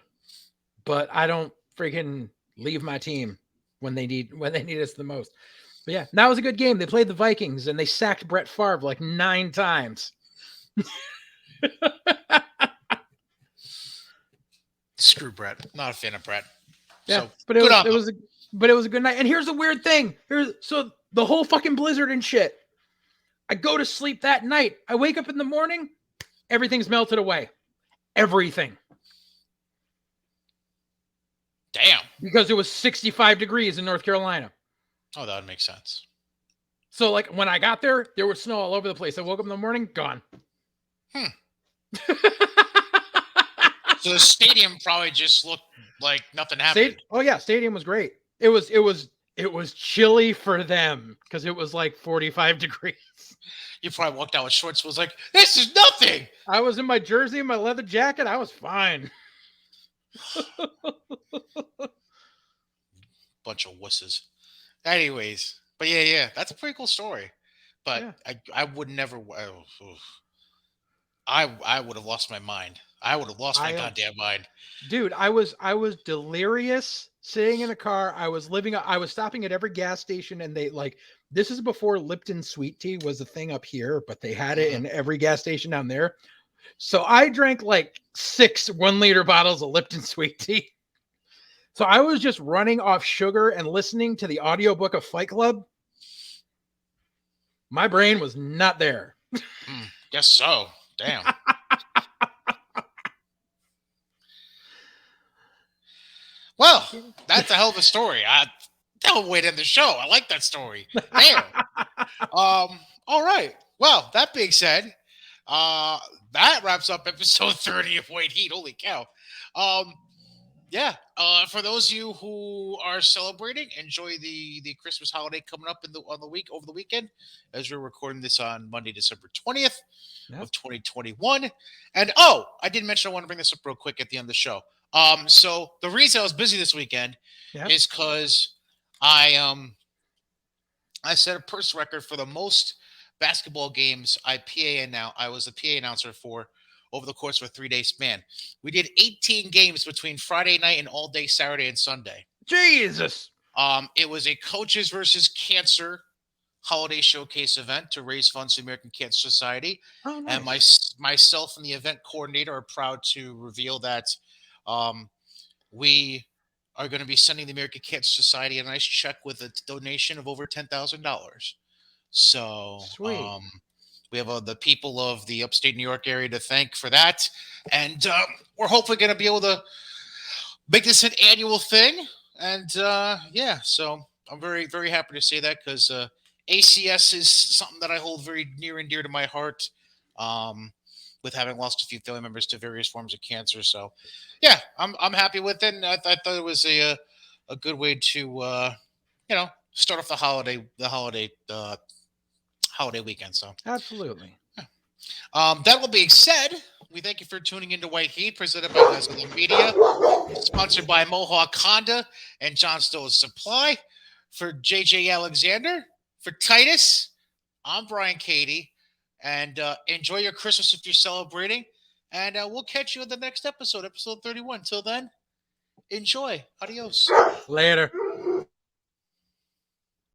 but I don't freaking leave my team when they need us the most. But yeah, that was a good game. They played the Vikings and they sacked Brett Favre like 9 times. Screw Brett. Not a fan of Brett. Yeah, so, but it was a good night. And here's the weird thing. So the whole fucking blizzard and shit. I go to sleep that night. I wake up in the morning, everything's melted away. Everything. Damn. Because it was 65 degrees in North Carolina. Oh, that would make sense. So, like, when I got there, there was snow all over the place. I woke up in the morning, gone. So the stadium probably just looked like nothing happened. Oh yeah, stadium was great. It was chilly for them because it was like 45 degrees. You probably walked out with shorts. Was like, this is nothing. I was in my jersey and my leather jacket. I was fine. Bunch of wusses. Anyways, but yeah, that's a pretty cool story. But yeah. I would never. I would have lost my mind. I would have lost my goddamn mind. Dude, I was delirious sitting in a car. I was stopping at every gas station, and this is before Lipton sweet tea was a thing up here, but they had it Mhm. in every gas station down there. So I drank like 6 1-liter bottles of Lipton sweet tea. So I was just running off sugar and listening to the audiobook of Fight Club. My brain was not there. Guess so. Damn. Well, that's a hell of a story. That'll wait in the show. I like that story. Damn. All right. Well, that being said, uh, that wraps up episode 30 of White Heat. Holy cow. Um, yeah. For those of you who are celebrating, enjoy the Christmas holiday coming up over the weekend, as we're recording this on Monday, December 20th Yep. of 2021. And I did mention I want to bring this up real quick at the end of the show. So the reason I was busy this weekend Yep. is because I set a purse record for the most basketball games I was a PA announcer for over the course of a 3-day span. We did 18 games between Friday night and all day Saturday and Sunday. Jesus. It was a coaches versus cancer holiday showcase event to raise funds for the American Cancer Society. Oh, And nice. myself and the event coordinator are proud to reveal that um, we are going to be sending the American Cancer Society a nice check with a donation of over $10,000. So Sweet. we have the people of the upstate New York area to thank for that. And we're hopefully going to be able to make this an annual thing. And yeah, so I'm very, very happy to say that because ACS is something that I hold very near and dear to my heart. With having lost a few family members to various forms of cancer, so yeah, I'm happy with it. And I thought it was a good way to start off the holiday weekend. So Absolutely. that all being said, we thank you for tuning into White Heat, presented by Wesleyan Media, sponsored by Mohawk Honda and John Stowe's Supply. For JJ Alexander, for Titus, I'm Brian Cady, and enjoy your Christmas if you're celebrating. And we'll catch you in the next episode 31. Till then, enjoy. Adios. Later.